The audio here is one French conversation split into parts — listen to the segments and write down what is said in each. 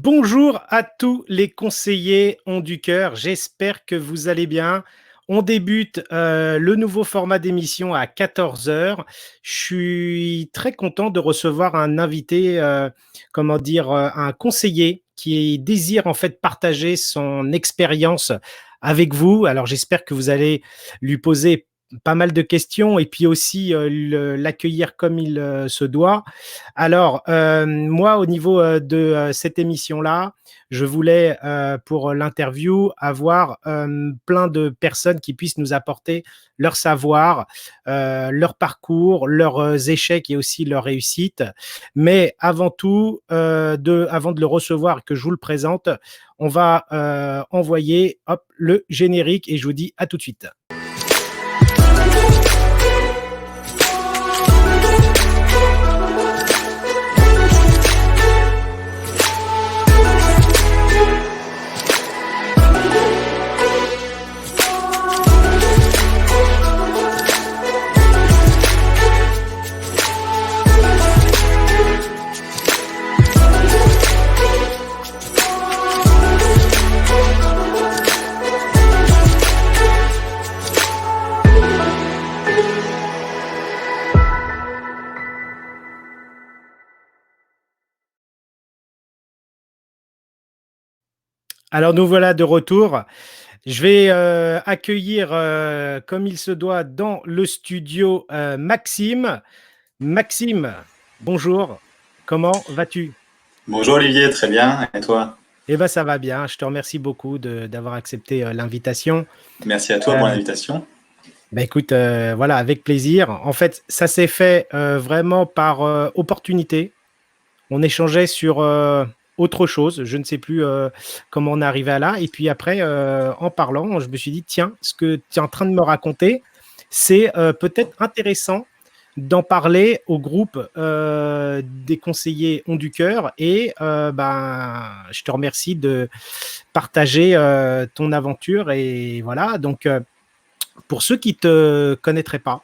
Bonjour à tous les conseillers ont du cœur, j'espère que vous allez bien. On débute le nouveau format d'émission à 14 heures. Je suis très content de recevoir un invité, un conseiller qui désire en fait partager son expérience avec vous. Alors j'espère que vous allez lui poser pas mal de questions et puis aussi l'accueillir comme il se doit. Alors, moi, au niveau de cette émission-là, je voulais, pour l'interview, avoir plein de personnes qui puissent nous apporter leur savoir, leur parcours, leurs échecs et aussi leurs réussites. Mais avant tout, avant de le recevoir, que je vous le présente, on va envoyer hop, le générique et je vous dis à tout de suite. Alors nous voilà de retour. Je vais accueillir comme il se doit dans le studio Maxime. Maxime, bonjour, comment vas-tu? Bonjour Olivier, très bien. Et toi? Eh bien ça va bien, je te remercie beaucoup d'avoir accepté l'invitation. Merci à toi Euh, pour l'invitation. Écoute, voilà, avec plaisir. En fait, ça s'est fait vraiment par opportunité. On échangeait sur autre chose. Je ne sais plus comment on est arrivé à là. Et puis après, en parlant, je me suis dit, tiens, ce que tu es en train de me raconter, c'est peut-être intéressant d'en parler au groupe des conseillers ont du cœur. Et je te remercie de partager ton aventure. Et voilà, donc pour ceux qui ne te connaîtraient pas,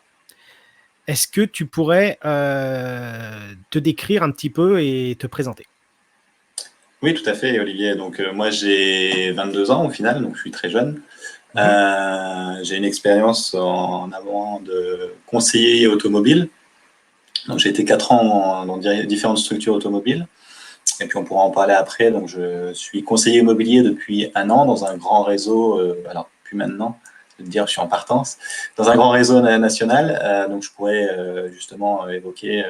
est-ce que tu pourrais te décrire un petit peu et te présenter? Oui, tout à fait, Olivier. Donc moi j'ai 22 ans au final, donc je suis très jeune. Mhm. J'ai une expérience en avant de conseiller automobile. Donc j'ai été 4 ans dans différentes structures automobiles. Et puis on pourra en parler après. Donc je suis conseiller immobilier depuis 1 an dans un grand réseau. Alors plus maintenant, je veux dire, je suis en partance dans un grand réseau national. Donc je pourrais justement évoquer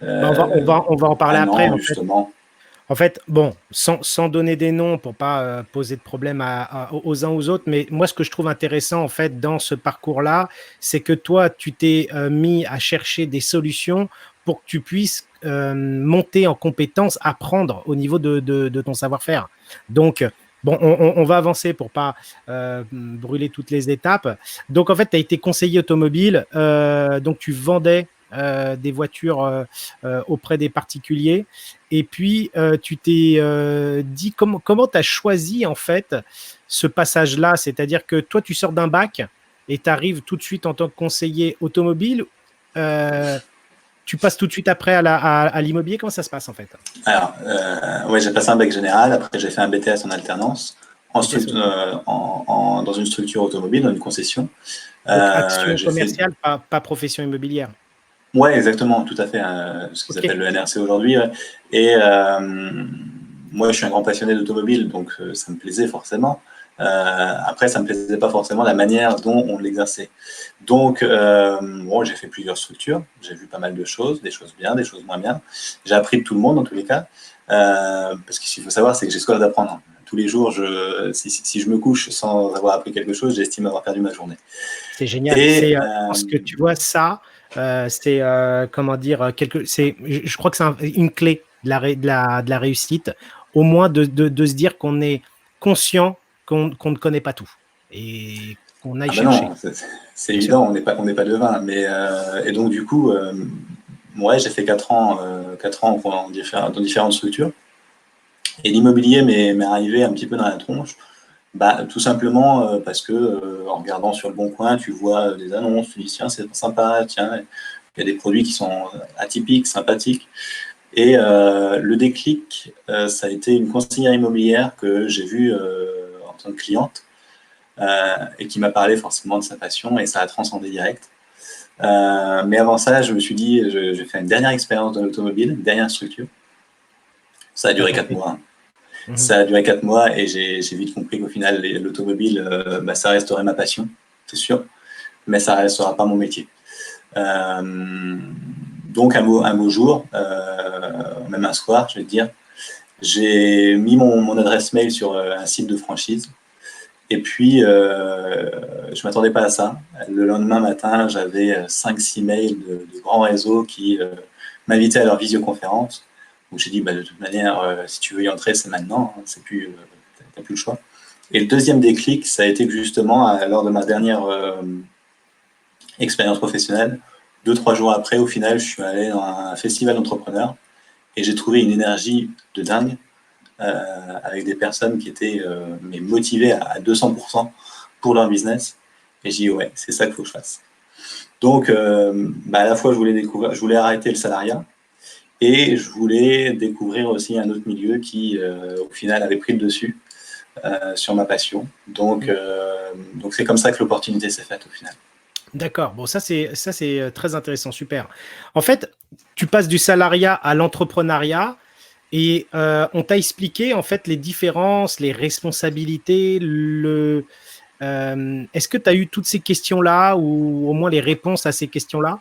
On va en parler 1 an après, en fait. justement. En fait, bon, sans donner des noms pour pas poser de problème aux uns aux autres, mais moi, ce que je trouve intéressant, en fait, dans ce parcours-là, c'est que toi, tu t'es mis à chercher des solutions pour que tu puisses monter en compétence, apprendre au niveau de ton savoir-faire. Donc, bon, on va avancer pour pas brûler toutes les étapes. Donc, en fait, tu as été conseiller automobile, donc tu vendais des voitures auprès des particuliers. Et puis, tu t'es dit comment tu as choisi en fait ce passage-là? C'est-à-dire que toi, tu sors d'un bac et tu arrives tout de suite en tant que conseiller automobile. Euh, Tu passes tout de suite après à l'immobilier. Comment ça se passe en fait? Alors, ouais, j'ai passé un bac général, après j'ai fait un BTS en alternance, BTS auto. dans une structure automobile, dans une concession. Donc, action J'ai fait... commerciale, pas profession immobilière. Ouais, exactement, tout à fait, ce qu'ils Ok. appellent le NRC aujourd'hui. Ouais. Et moi, je suis un grand passionné d'automobile, donc ça me plaisait forcément. Après, ça me plaisait pas forcément la manière dont on l'exerçait. Donc, bon, j'ai fait plusieurs structures, j'ai vu pas mal de choses, des choses bien, des choses moins bien. J'ai appris de tout le monde, dans tous les cas. Parce que ce qu'il faut savoir, c'est que j'ai soif d'apprendre. Tous les jours, si je me couche sans avoir appris quelque chose, j'estime avoir perdu ma journée. C'est génial. Et C'est parce que tu vois ça, c'est comment dire, je crois que c'est une clé de la réussite, au moins de se dire qu'on est conscient qu'on ne connaît pas tout et qu'on aille ah ben chercher. non, c'est Bien sûr. évident, on n'est pas devin. Mais et donc du coup, ouais, j'ai fait 4 ans dans différentes structures. Et l'immobilier m'est arrivé un petit peu dans la tronche. Bah, tout simplement parce que en regardant sur le bon coin, tu vois des annonces, tu dis tiens c'est sympa, tiens il y a des produits qui sont atypiques, sympathiques. Et le déclic, ça a été une conseillère immobilière que j'ai vue en tant que cliente et qui m'a parlé forcément de sa passion et ça a transcendé direct. Mais avant ça, je me suis dit, j'ai fait une dernière expérience dans l'automobile, une dernière structure. Ça a duré 4 mois. Hein. Ça a duré 4 mois et j'ai vite compris qu'au final, l'automobile, ça resterait ma passion, c'est sûr, mais ça restera pas mon métier. Donc un beau jour, même un soir, je vais te dire, j'ai mis mon adresse mail sur un site de franchise. Et puis, je m'attendais pas à ça. Le lendemain matin, j'avais 5-6 mails de grands réseaux qui m'invitaient à leur visioconférence. Donc j'ai dit, de toute manière, si tu veux y entrer, c'est maintenant. Hein, t'as plus le choix. Et le deuxième déclic, ça a été que justement, lors de ma dernière expérience professionnelle, 2-3 jours après, au final, je suis allé dans un festival d'entrepreneurs et j'ai trouvé une énergie de dingue. Avec des personnes qui étaient motivées à 200% pour leur business. Et j'ai dit, ouais, c'est ça qu'il faut que je fasse. Donc, à la fois, je voulais arrêter le salariat et je voulais découvrir aussi un autre milieu qui, au final, avait pris le dessus sur ma passion. Donc, c'est comme ça que l'opportunité s'est faite au final. D'accord. Bon, ça c'est très intéressant, super. En fait, tu passes du salariat à l'entrepreneuriat. Et on t'a expliqué en fait les différences, les responsabilités, est-ce que tu as eu toutes ces questions-là ou au moins les réponses à ces questions-là?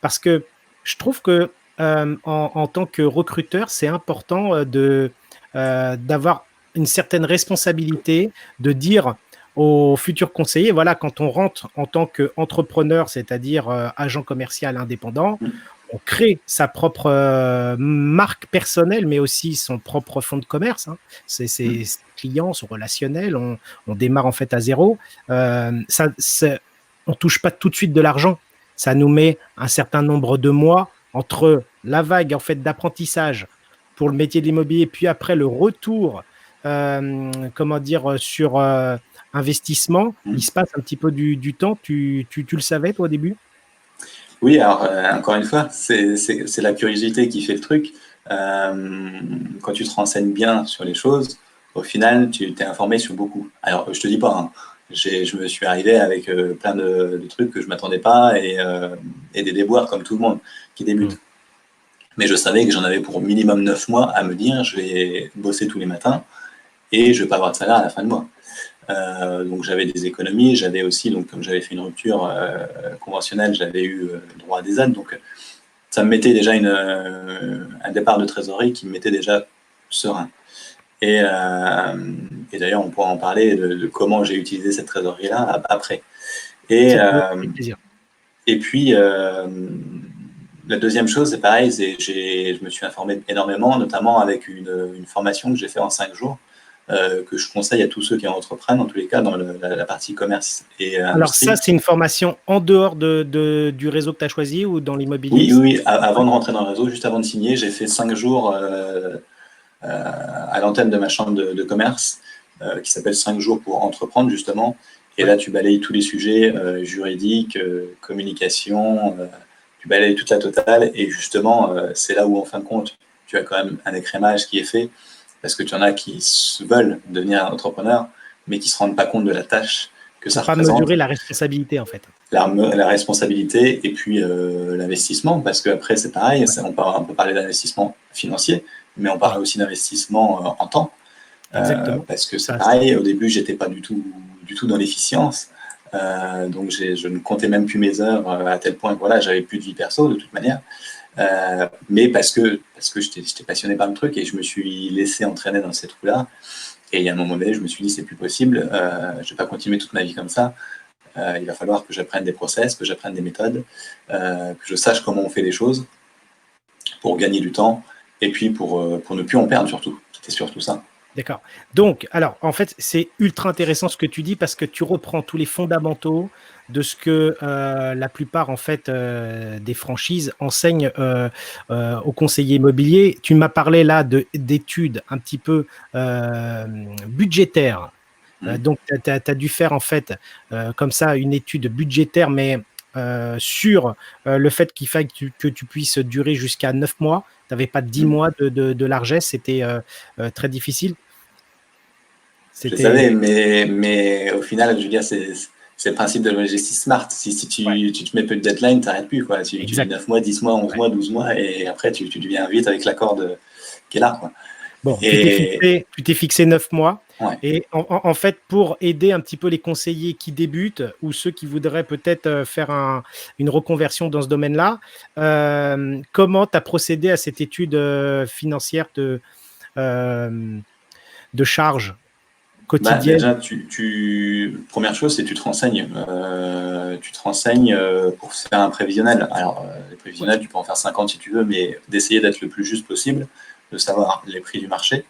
Parce que je trouve que en tant que recruteur, c'est important d'avoir une certaine responsabilité, de dire aux futurs conseillers, voilà, quand on rentre en tant qu'entrepreneur, c'est-à-dire agent commercial indépendant, on crée sa propre marque personnelle, mais aussi son propre fonds de commerce. Hein. Ses clients, son relationnel, on démarre en fait à zéro. On ne touche pas tout de suite de l'argent. Ça nous met un certain nombre de mois entre la vague en fait d'apprentissage pour le métier de l'immobilier, puis après le retour, sur investissement. Il se passe un petit peu du temps. Tu le savais toi au début? Oui, alors encore une fois, c'est la curiosité qui fait le truc. Quand tu te renseignes bien sur les choses, au final, tu t'es informé sur beaucoup. Alors, je te dis pas, hein, je me suis arrivé avec plein de trucs que je m'attendais pas et des déboires comme tout le monde qui débute. Mais je savais que j'en avais pour minimum 9 mois à me dire, je vais bosser tous les matins et je vais pas avoir de salaire à la fin de mois. Donc j'avais des économies, j'avais aussi, donc comme j'avais fait une rupture conventionnelle, j'avais eu droit à des aides, donc ça me mettait déjà un départ de trésorerie qui me mettait déjà serein. Et d'ailleurs, on pourra en parler de comment j'ai utilisé cette trésorerie-là après. Et puis, la deuxième chose, c'est pareil, je me suis informé énormément, notamment avec une formation que j'ai fait en 5 jours, que je conseille à tous ceux qui entreprennent, en tous les cas, dans la partie commerce et industrie. Alors ça, c'est une formation en dehors du réseau que tu as choisi ou dans l'immobilier? Oui. Avant de rentrer dans le réseau, juste avant de signer, j'ai fait 5 jours à l'antenne de ma chambre de commerce qui s'appelle 5 jours pour entreprendre, justement. Et là, tu balayes tous les sujets juridiques, communication, tu balayes toute la totale. Et justement, c'est là où, en fin de compte, tu as quand même un écrémage qui est fait. Parce que tu en as qui veulent devenir entrepreneur, mais qui ne se rendent pas compte de la tâche que ça représente. Pas mesurer la responsabilité, en fait. La responsabilité et puis l'investissement, parce qu'après, c'est pareil, on peut parler d'investissement financier, mais on parle aussi d'investissement en temps. Parce que c'est pareil, au début, j'étais pas du tout dans l'efficience. Donc, je ne comptais même plus mes heures à tel point que voilà, j'avais plus de vie perso de toute manière. Mais parce que j'étais passionné par le truc et je me suis laissé entraîner dans ces trous-là. Et il y a un moment donné, je me suis dit, c'est plus possible, je ne vais pas continuer toute ma vie comme ça. Il va falloir que j'apprenne des process, que j'apprenne des méthodes, que je sache comment on fait les choses pour gagner du temps et puis pour ne plus en perdre surtout. C'était surtout ça. D'accord. Donc, alors, en fait, c'est ultra intéressant ce que tu dis parce que tu reprends tous les fondamentaux de ce que la plupart, en fait, des franchises enseignent aux conseillers immobiliers. Tu m'as parlé là d'études un petit peu budgétaires. Donc, tu as dû faire, en fait, comme ça, une étude budgétaire, mais sur le fait qu'il faille que tu puisses durer jusqu'à 9 mois. Tu n'avais pas 10 mois de largesse, c'était très difficile. Je savais, mais au final, je veux dire, c'est le principe de l'objectif SMART. Si tu te mets peu de deadline, tu n'arrêtes plus. Quoi. Tu dis 9 mois, 10 mois, 11 mois, 12 mois, et après, tu deviens vite avec la corde qui est là. Quoi. Bon, tu t'es fixé 9 mois. Ouais. Et en fait, pour aider un petit peu les conseillers qui débutent ou ceux qui voudraient peut-être faire une reconversion dans ce domaine-là, comment tu as procédé à cette étude financière de charge quotidienne? Déjà, première chose, c'est que tu te renseignes. Tu te renseignes pour faire un prévisionnel. Alors, les prévisionnels, tu peux en faire 50 si tu veux, mais d'essayer d'être le plus juste possible, de savoir les prix du marché,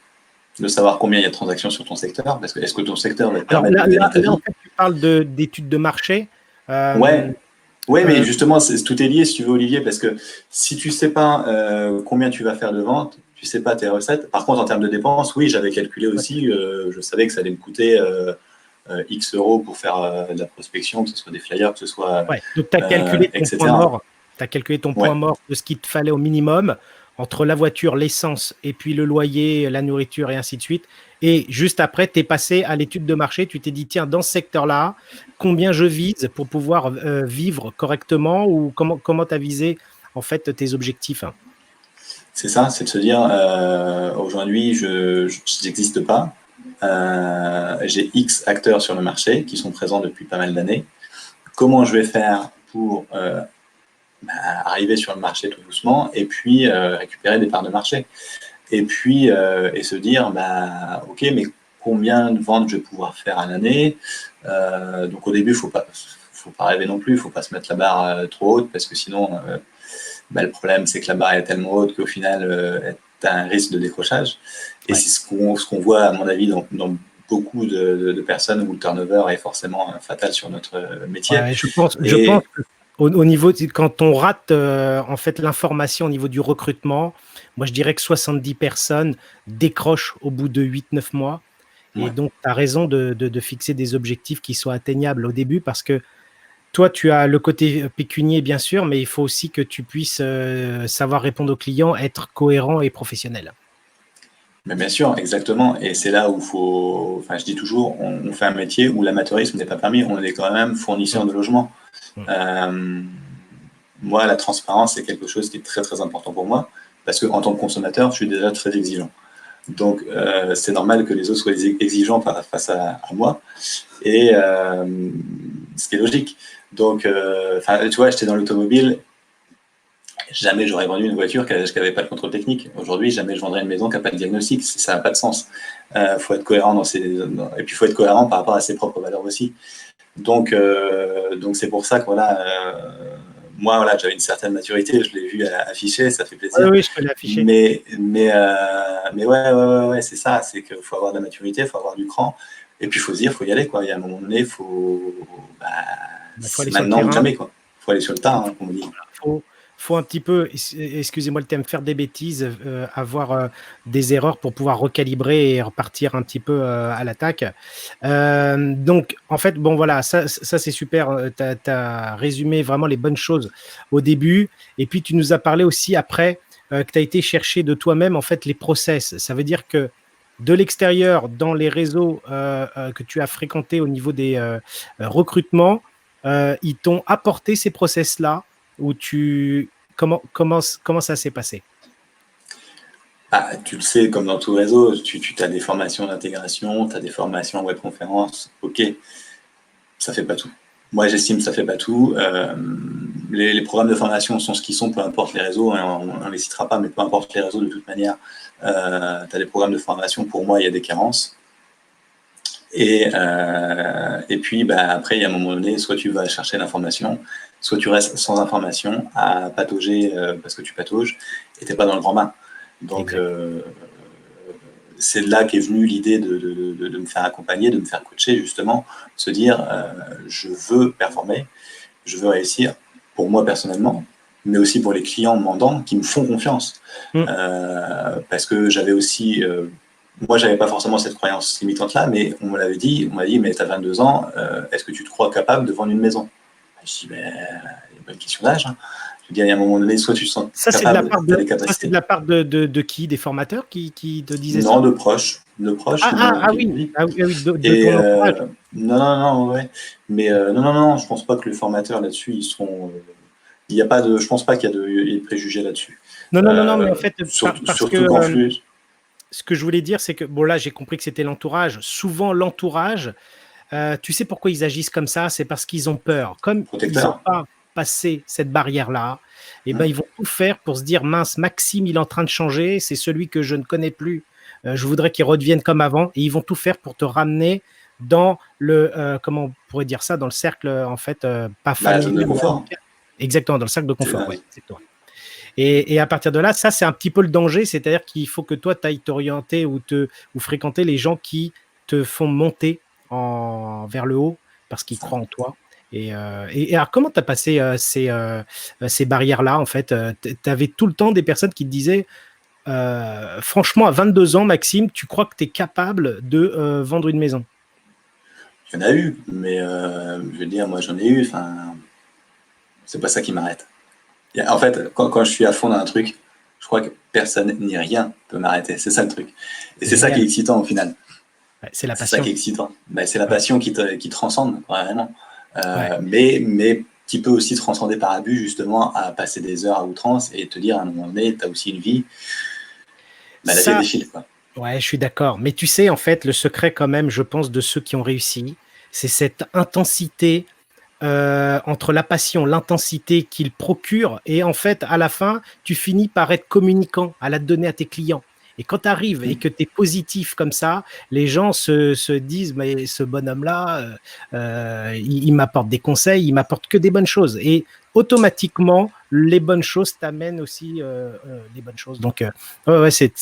de savoir combien il y a de transactions sur ton secteur, parce que est-ce que ton secteur va te permettre de gagner ta vie ? En fait, tu parles d'études de marché. Ouais, mais justement, tout est lié, si tu veux, Olivier, parce que si tu ne sais pas combien tu vas faire de ventes, tu ne sais pas tes recettes. Par contre, en termes de dépenses, oui, j'avais calculé aussi, je savais que ça allait me coûter X euros pour faire de la prospection, que ce soit des flyers, que ce soit. Donc, tu as calculé ton point mort. Tu as calculé ton point mort de ce qu'il te fallait au minimum entre la voiture, l'essence et puis le loyer, la nourriture et ainsi de suite. Et juste après, tu es passé à l'étude de marché. Tu t'es dit, tiens, dans ce secteur-là, combien je vise pour pouvoir vivre correctement, ou comment tu as visé en fait tes objectifs? C'est ça, c'est de se dire, aujourd'hui, je n'existe pas. J'ai X acteurs sur le marché qui sont présents depuis pas mal d'années. Comment je vais faire pour arriver sur le marché tout doucement et puis récupérer des parts de marché. Et puis, et se dire, ok, mais combien de ventes je vais pouvoir faire à l'année ? Donc au début, faut pas rêver non plus, il ne faut pas se mettre la barre trop haute, parce que sinon, le problème, c'est que la barre est tellement haute qu'au final, tu as un risque de décrochage. Et c'est ce qu'on voit, à mon avis, dans beaucoup de personnes où le turnover est forcément fatal sur notre métier. Je pense que au niveau, quand on rate en fait l'information au niveau du recrutement, moi je dirais que 70 personnes décrochent au bout de 8-9 mois. Et donc, tu as raison de fixer des objectifs qui soient atteignables au début, parce que toi, tu as le côté pécunier, bien sûr, mais il faut aussi que tu puisses savoir répondre aux clients, être cohérent et professionnel. Mais bien sûr, exactement. Et c'est là où je dis toujours, on fait un métier où l'amateurisme n'est pas permis. On est quand même fournisseur de logement. Moi, la transparence, c'est quelque chose qui est très, très important pour moi, parce qu'en tant que consommateur, je suis déjà très exigeant. Donc, c'est normal que les autres soient exigeants face à moi, et ce qui est logique. Donc, tu vois, j'étais dans l'automobile, jamais j'aurais vendu une voiture qui n'avait pas de contrôle technique. Aujourd'hui, jamais je vendrais une maison qui n'a pas de diagnostic. Ça n'a pas de sens. Faut être cohérent et puis il faut être cohérent par rapport à ses propres valeurs aussi. Donc c'est pour ça que moi, j'avais une certaine maturité, je l'ai vu afficher, ça fait plaisir. Oui, je peux l'afficher. Mais ouais, c'est ça, c'est qu'il faut avoir de la maturité, il faut avoir du cran, et puis il faut se dire, il faut y aller, quoi. Il y a un moment donné, faut aller maintenant ou jamais, quoi. Il faut aller sur le tas, comme on dit. Faut un petit peu, excusez-moi le terme, faire des bêtises, avoir des erreurs pour pouvoir recalibrer et repartir un petit peu à l'attaque. Donc, en fait, bon, voilà, ça c'est super. Tu as résumé vraiment les bonnes choses au début. Et puis, tu nous as parlé aussi après que tu as été chercher de toi-même, en fait, les process. Ça veut dire que de l'extérieur, dans les réseaux que tu as fréquentés au niveau des recrutements, ils t'ont apporté ces process-là. Comment ça s'est passé? Tu le sais, comme dans tout réseau, tu as des formations d'intégration, tu as des formations en webconférence. Ok, ça fait pas tout. Moi, j'estime que ça fait pas tout. Les programmes de formation sont ce qu'ils sont, peu importe les réseaux, on ne les citera pas, mais peu importe les réseaux, de toute manière, tu as des programmes de formation. Pour moi, il y a des carences. Et puis, après, il y a un moment donné, soit tu vas chercher l'information, soit tu restes sans information à patauger parce que tu patauges et tu n'es pas dans le grand bain. Donc, c'est là qu'est venue l'idée de me faire accompagner, de me faire coacher, justement, se dire, je veux performer, je veux réussir, pour moi personnellement, mais aussi pour les clients mandants qui me font confiance. Parce que j'avais aussi... moi, j'avais pas forcément cette croyance limitante-là, mais on me l'avait dit, mais tu as 22 ans, est-ce que tu te crois capable de vendre une maison ? Je dis, mais il y a pas une question d'âge. Hein. Je veux dire, il y a un moment donné, soit tu te sens Ça, c'est capable, tu as les ça, c'est capacités. de la part de qui? Des formateurs qui te disaient ça? Non, de proches qui m'ont Oui, dit. de Et ton entourage. non, ouais. Mais non, je pense pas que les formateurs là-dessus, ils sont. Il y a pas de, je pense pas qu'il y a de préjugés là-dessus. Non, mais en fait, parce que Surtout qu'en flux. ce que je voulais dire, c'est que, bon, là, j'ai compris que c'était l'entourage. Souvent, l'entourage, tu sais pourquoi ils agissent comme ça? C'est parce qu'ils ont peur. Comme ils n'ont Protecteur. pas passé cette barrière-là, eh ben, Hein. ils vont tout faire pour se dire, mince, Maxime, il est en train de changer, c'est celui que je ne connais plus. Je voudrais qu'il redevienne comme avant. Et ils vont tout faire pour te ramener dans comment on pourrait dire ça, dans le cercle, en fait, pas Bah, la zone de familial, mais confort. amical. Exactement, dans le cercle de C'est confort, là. ouais, exactement. Et à partir de là, ça, c'est un petit peu le danger, c'est-à-dire qu'il faut que toi, tu ailles t'orienter ou fréquenter les gens qui te font monter vers le haut parce qu'ils Ça. croient en toi. Et alors, comment tu as passé ces barrières-là, en fait? Tu avais tout le temps des personnes qui te disaient, franchement, à 22 ans, Maxime, tu crois que tu es capable de vendre une maison? Il y en a eu, mais je veux dire, moi j'en ai eu. Enfin, c'est pas ça qui m'arrête. En fait, quand je suis à fond dans un truc, je crois que personne ni rien peut m'arrêter. C'est ça le truc. Et C'est c'est ça qui est génial. excitant au final. Ouais, c'est la C'est ça qui passion. est excitant. Ben, c'est la Ouais, passion qui transcende, vraiment. ouais. Mais qui peut aussi transcender par abus, justement, à passer des heures à outrance et te dire à un moment donné, tu as aussi une vie. Ben, la vie, elle Ça, défile, quoi. ouais, je suis d'accord. Mais tu sais, en fait, le secret quand même, je pense, de ceux qui ont réussi, c'est cette intensité entre la passion, l'intensité qu'ils procurent, et en fait, à la fin, tu finis par être communicant, à la donner à tes clients. Et quand tu arrives et Hum. que tu es positif comme ça, les gens se disent, mais ce bonhomme-là, il m'apporte des conseils, il m'apporte que des bonnes choses. Et automatiquement, les bonnes choses t'amènent aussi les bonnes choses. Donc, ouais, c'est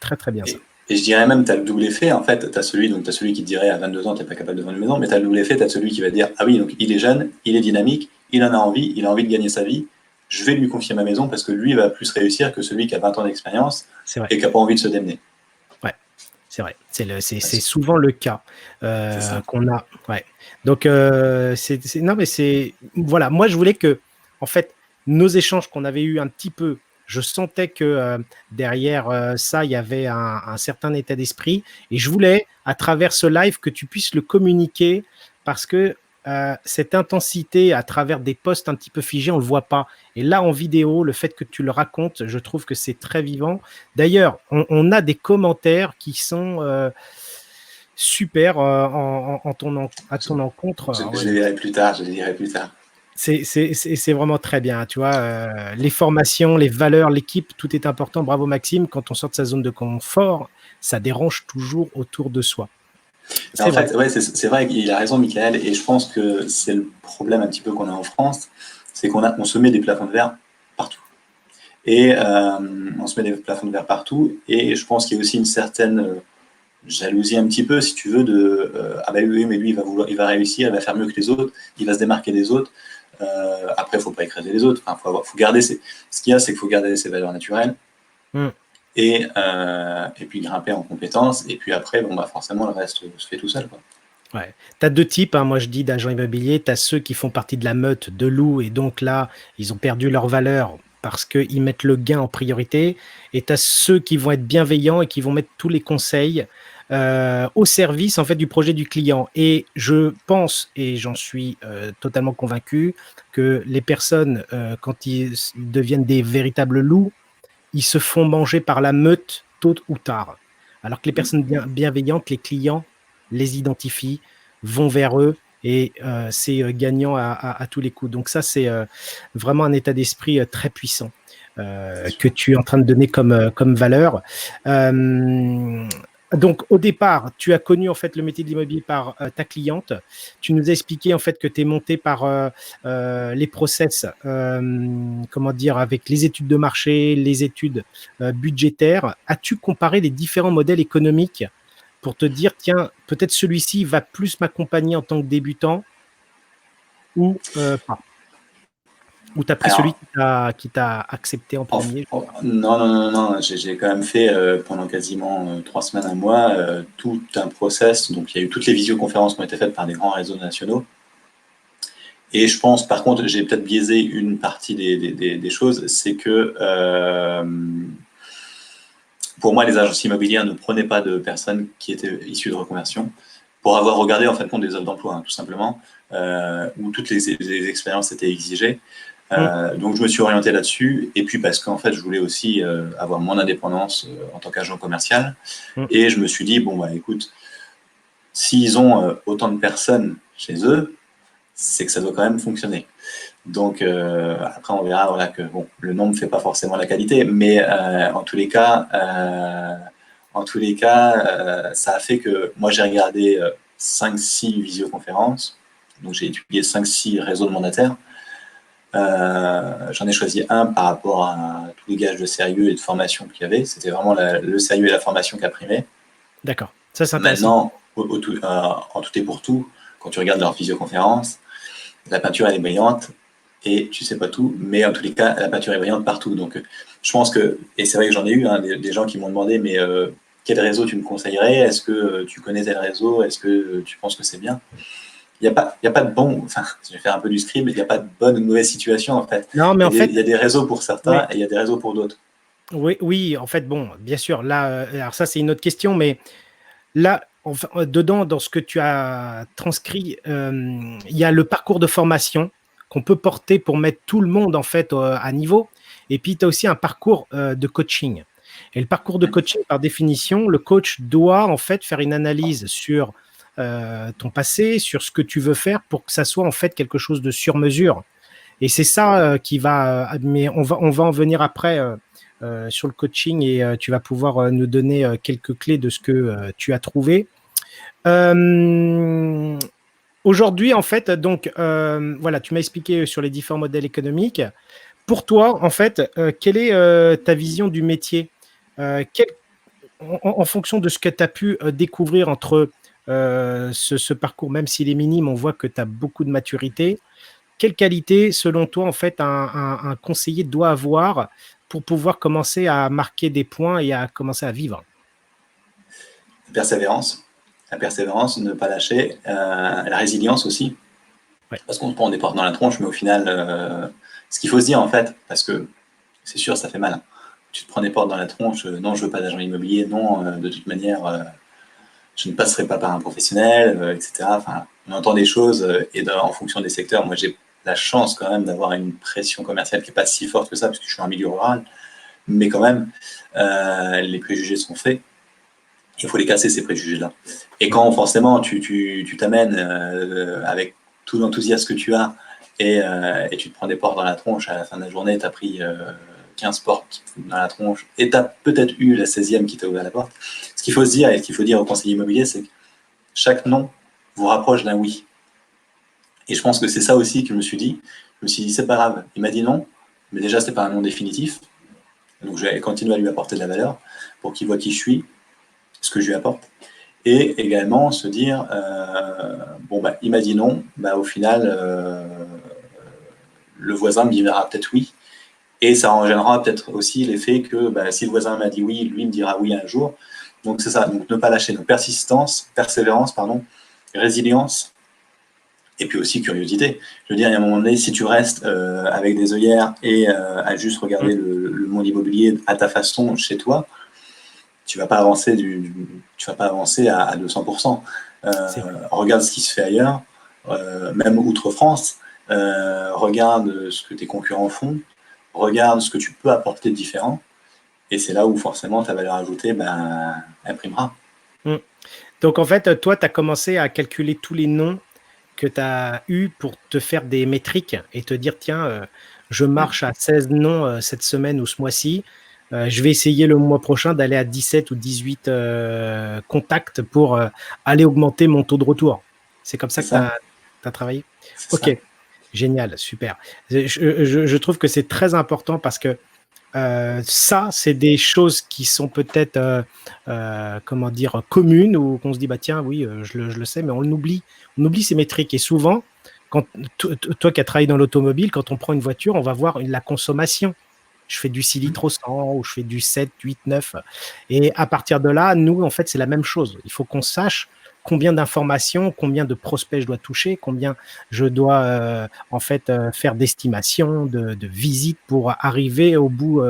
très, très bien ça. Et je dirais même, tu as le double effet. En fait, tu as celui qui te dirait à 22 ans, tu n'es pas capable de vendre une maison, mais tu as le double effet. Tu as celui qui va dire, ah oui, donc il est jeune, il est dynamique, il en a envie, il a envie de gagner sa vie. Je vais lui confier ma maison parce que lui va plus réussir que celui qui a 20 ans d'expérience C'est vrai. et qui n'a pas envie de se démener. Ouais, c'est vrai. C'est souvent le cas C'est ça. qu'on a. Ouais. Donc, non, mais voilà. Moi, je voulais que, en fait, nos échanges qu'on avait eu un petit peu, je sentais que derrière ça, il y avait un certain état d'esprit. Et je voulais, à travers ce live, que tu puisses le communiquer parce que cette intensité à travers des posts un petit peu figés, on ne le voit pas. Et là, en vidéo, le fait que tu le racontes, je trouve que c'est très vivant. D'ailleurs, on a des commentaires qui sont super à ton encontre. Ah ouais, Je les donc verrai plus tard, je les dirai plus tard. c'est vraiment très bien. Tu vois, les formations, les valeurs, l'équipe, tout est important. Bravo Maxime. Quand on sort de sa zone de confort, ça dérange toujours autour de soi. Mais C'est en vrai. fait, ouais, c'est vrai qu'il a raison, Michael, et je pense que c'est le problème un petit peu qu'on a en France, c'est on se met des plafonds de verre partout. Et on se met des plafonds de verre partout, et je pense qu'il y a aussi une certaine jalousie un petit peu, si tu veux, de ah bah oui, mais lui il va réussir, il va faire mieux que les autres, il va se démarquer des autres. Après, il ne faut pas écraser les autres. Enfin, faut garder ce qu'il y a, c'est qu'il faut garder ses valeurs naturelles Mm. et puis grimper en compétences. Et puis après, bon, bah, forcément, le reste se fait tout seul, quoi. Ouais. Tu as deux types, hein, moi je dis d'agents immobiliers. Tu as ceux qui font partie de la meute de loups et donc là, ils ont perdu leur valeur parce qu'ils mettent le gain en priorité. Et tu as ceux qui vont être bienveillants et qui vont mettre tous les conseils au service en fait du projet du client. Et je pense, et j'en suis totalement convaincu, que les personnes, quand ils deviennent des véritables loups, ils se font manger par la meute tôt ou tard. Alors que les personnes bienveillantes, les clients les identifient, vont vers eux et c'est gagnant à tous les coups. Donc ça, c'est vraiment un état d'esprit très puissant que tu es en train de donner comme valeur. Donc au départ, tu as connu en fait le métier de l'immobilier par ta cliente. Tu nous as expliqué en fait que tu es monté par les process, comment dire, avec les études de marché, les études budgétaires. As-tu comparé les différents modèles économiques pour te dire, tiens, peut-être celui-ci va plus m'accompagner en tant que débutant ou pas? Ou tu as pris celui Alors, qui t'a accepté en premier? non, j'ai quand même fait pendant quasiment 3 semaines, un mois, tout un process. Donc, il y a eu toutes les visioconférences qui ont été faites par des grands réseaux nationaux. Et je pense, par contre, j'ai peut-être biaisé une partie des choses, c'est que pour moi, les agences immobilières ne prenaient pas de personnes qui étaient issues de reconversion, pour avoir regardé en fait compte des offres d'emploi, hein, tout simplement, où toutes les expériences étaient exigées. Donc je me suis orienté là-dessus, et puis parce qu'en fait je voulais aussi avoir mon indépendance en tant qu'agent commercial, et je me suis dit, bon bah écoute, s'ils ont autant de personnes chez eux, c'est que ça doit quand même fonctionner. Donc après on verra, voilà, que bon, le nombre ne fait pas forcément la qualité, mais en tous les cas, ça a fait que moi j'ai regardé 5-6 visioconférences, donc j'ai étudié 5-6 réseaux de mandataires. J'en ai choisi un par rapport à tous les gages de sérieux et de formation qu'il y avait. C'était vraiment le sérieux et la formation qui a primé. D'accord, ça c'est intéressant. Maintenant, en tout et pour tout, quand tu regardes leur visioconférence, la peinture elle est brillante et tu sais pas tout, mais en tous les cas, la peinture est brillante partout. Donc je pense que, et c'est vrai que j'en ai eu des gens qui m'ont demandé, mais quel réseau tu me conseillerais? Est-ce que tu connais tel réseau? Est-ce que tu penses que c'est bien? Il n'y a pas de bon, enfin, je vais faire un peu du script, mais il n'y a pas de bonne ou de mauvaise situation en fait. Non, mais Il y a des réseaux pour certains et il y a des réseaux pour d'autres. oui, en fait, bon, bien sûr, là, alors ça c'est une autre question, mais là, enfin, dedans, dans ce que tu as transcrit, il y a le parcours de formation qu'on peut porter pour mettre tout le monde en fait à niveau. Et puis, tu as aussi un parcours de coaching. Et le parcours de coaching, par définition, le coach doit en fait faire une analyse sur ton passé, sur ce que tu veux faire pour que ça soit en fait quelque chose de sur mesure. Et c'est ça qui va, mais on va en venir après sur le coaching et tu vas pouvoir nous donner quelques clés de ce que tu as trouvé. Aujourd'hui, en fait, donc voilà, tu m'as expliqué sur les différents modèles économiques. Pour toi, en fait, quelle est ta vision du métier? En fonction de ce que tu as pu découvrir entre ce parcours, même s'il est minime, on voit que tu as beaucoup de maturité. Quelle qualité, selon toi, en fait, un conseiller doit avoir pour pouvoir commencer à marquer des points et à commencer à vivre? Persévérance. La persévérance, ne pas lâcher. La résilience aussi. Ouais. Parce qu'on se prend des portes dans la tronche, mais au final, ce qu'il faut se dire en fait, parce que c'est sûr, ça fait mal. Hein. Tu te prends des portes dans la tronche, non, je veux pas d'agent immobilier, non, de toute manière, je ne passerai pas par un professionnel, etc. Enfin, on entend des choses et en fonction des secteurs, moi j'ai la chance quand même d'avoir une pression commerciale qui n'est pas si forte que ça, parce que je suis en milieu rural, mais quand même, les préjugés sont faits. Il faut les casser, ces préjugés-là. Et quand forcément tu t'amènes avec tout l'enthousiasme que tu as et tu te prends des portes dans la tronche, à la fin de la journée, tu as pris 15 portes dans la tronche et tu as peut-être eu la 16e qui t'a ouvert la porte. Ce qu'il faut se dire et ce qu'il faut dire au conseiller immobilier, c'est que chaque non vous rapproche d'un oui. Et je pense que c'est ça aussi que je me suis dit. Je me suis dit, c'est pas grave. Il m'a dit non, mais déjà, c'est pas un non définitif. Donc, je vais continuer à lui apporter de la valeur pour qu'il voit qui je suis, ce que je lui apporte. Et également se dire, bon, bah, il m'a dit non, bah, au final, le voisin me dira peut-être oui. Et ça engendrera peut-être aussi l'effet que bah, si le voisin m'a dit oui, lui me dira oui un jour. Donc, c'est ça. Donc, ne pas lâcher. Donc, persévérance, résilience, et puis aussi curiosité. Je veux dire, il y a un moment donné, si tu restes avec des œillères et à juste regarder le monde immobilier à ta façon chez toi, tu vas pas avancer à 200%. Regarde ce qui se fait ailleurs, même outre-France. Regarde ce que tes concurrents font. Regarde ce que tu peux apporter de différent. Et c'est là où forcément ta valeur ajoutée imprimera. Donc en fait, toi, tu as commencé à calculer tous les noms que tu as eu pour te faire des métriques et te dire, tiens, je marche à 16 noms cette semaine ou ce mois-ci. Je vais essayer le mois prochain d'aller à 17 ou 18 contacts pour aller augmenter mon taux de retour. C'est comme ça que tu as travaillé? Ok, ça. Génial, super. Je trouve que c'est très important parce que ça, c'est des choses qui sont peut-être, comment dire, communes ou qu'on se dit, bah tiens, oui, je le sais, mais on oublie ces métriques. Et souvent, quand, toi qui as travaillé dans l'automobile, quand on prend une voiture, on va voir la consommation. Je fais du 6 litres au 100 ou je fais du 7, 8, 9. Et à partir de là, nous, en fait, c'est la même chose. Il faut qu'on sache combien d'informations, combien de prospects je dois toucher, combien je dois faire d'estimations, de visites pour arriver au bout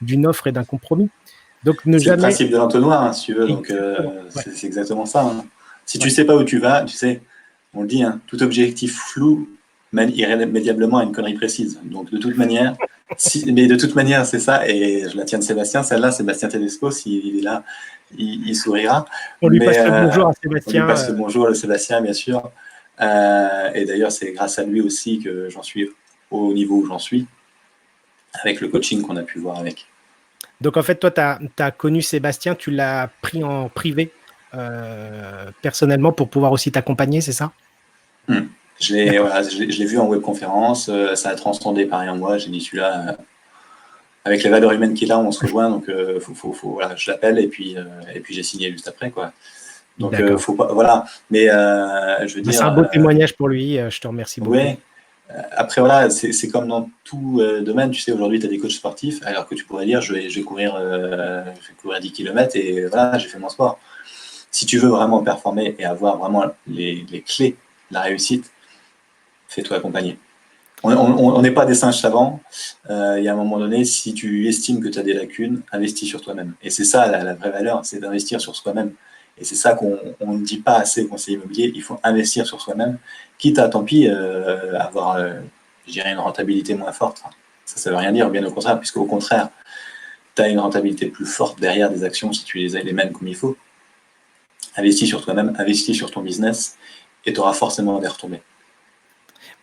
d'une offre et d'un compromis. Donc ne C'est le jamais. principe de l'entonnoir, hein, si tu veux. Donc, Exactement. Ouais. c'est exactement ça. Hein. Si tu sais pas où tu vas, tu sais, on le dit, hein, tout objectif flou mène irrémédiablement à une connerie précise. Donc, de toute manière, c'est ça. Et je la tiens de Sébastien, celle-là, Sébastien Tedesco, s'il est là, il sourira. On lui passe Mais le bonjour à on lui Sébastien. passe le bonjour à Sébastien, bien sûr. Et d'ailleurs, c'est grâce à lui aussi que j'en suis au niveau où j'en suis, avec le coaching qu'on a pu voir avec. Donc, en fait, toi, tu as connu Sébastien, tu l'as pris en privé, personnellement, pour pouvoir aussi t'accompagner, c'est ça? Je l'ai vu en webconférence, ça a transcendé pareil en moi. J'ai dit, celui-là, avec les valeurs humaines qu'il a, on se rejoint. Donc, voilà, je l'appelle et puis j'ai signé juste après, quoi. Donc, faut pas, voilà. Mais je veux dire. C'est un beau témoignage pour lui. Je te remercie beaucoup. Ouais. Après, voilà, c'est comme dans tout domaine. Tu sais, aujourd'hui, tu as des coachs sportifs, alors que tu pourrais dire, je vais courir 10 km et voilà, j'ai fait mon sport. Si tu veux vraiment performer et avoir vraiment les clés de la réussite, fais-toi accompagner. On n'est pas des singes savants. Il y a un moment donné, si tu estimes que tu as des lacunes, investis sur toi-même. Et c'est ça la vraie valeur, c'est d'investir sur soi-même. Et c'est ça qu'on ne dit pas assez au conseiller immobilier. Il faut investir sur soi-même, quitte à, tant pis, avoir, je dirais, une rentabilité moins forte. Enfin, ça ne veut rien dire, bien au contraire, puisque au contraire, tu as une rentabilité plus forte derrière des actions si tu les mènes comme il faut. Investis sur toi-même, investis sur ton business, et tu auras forcément des retombées.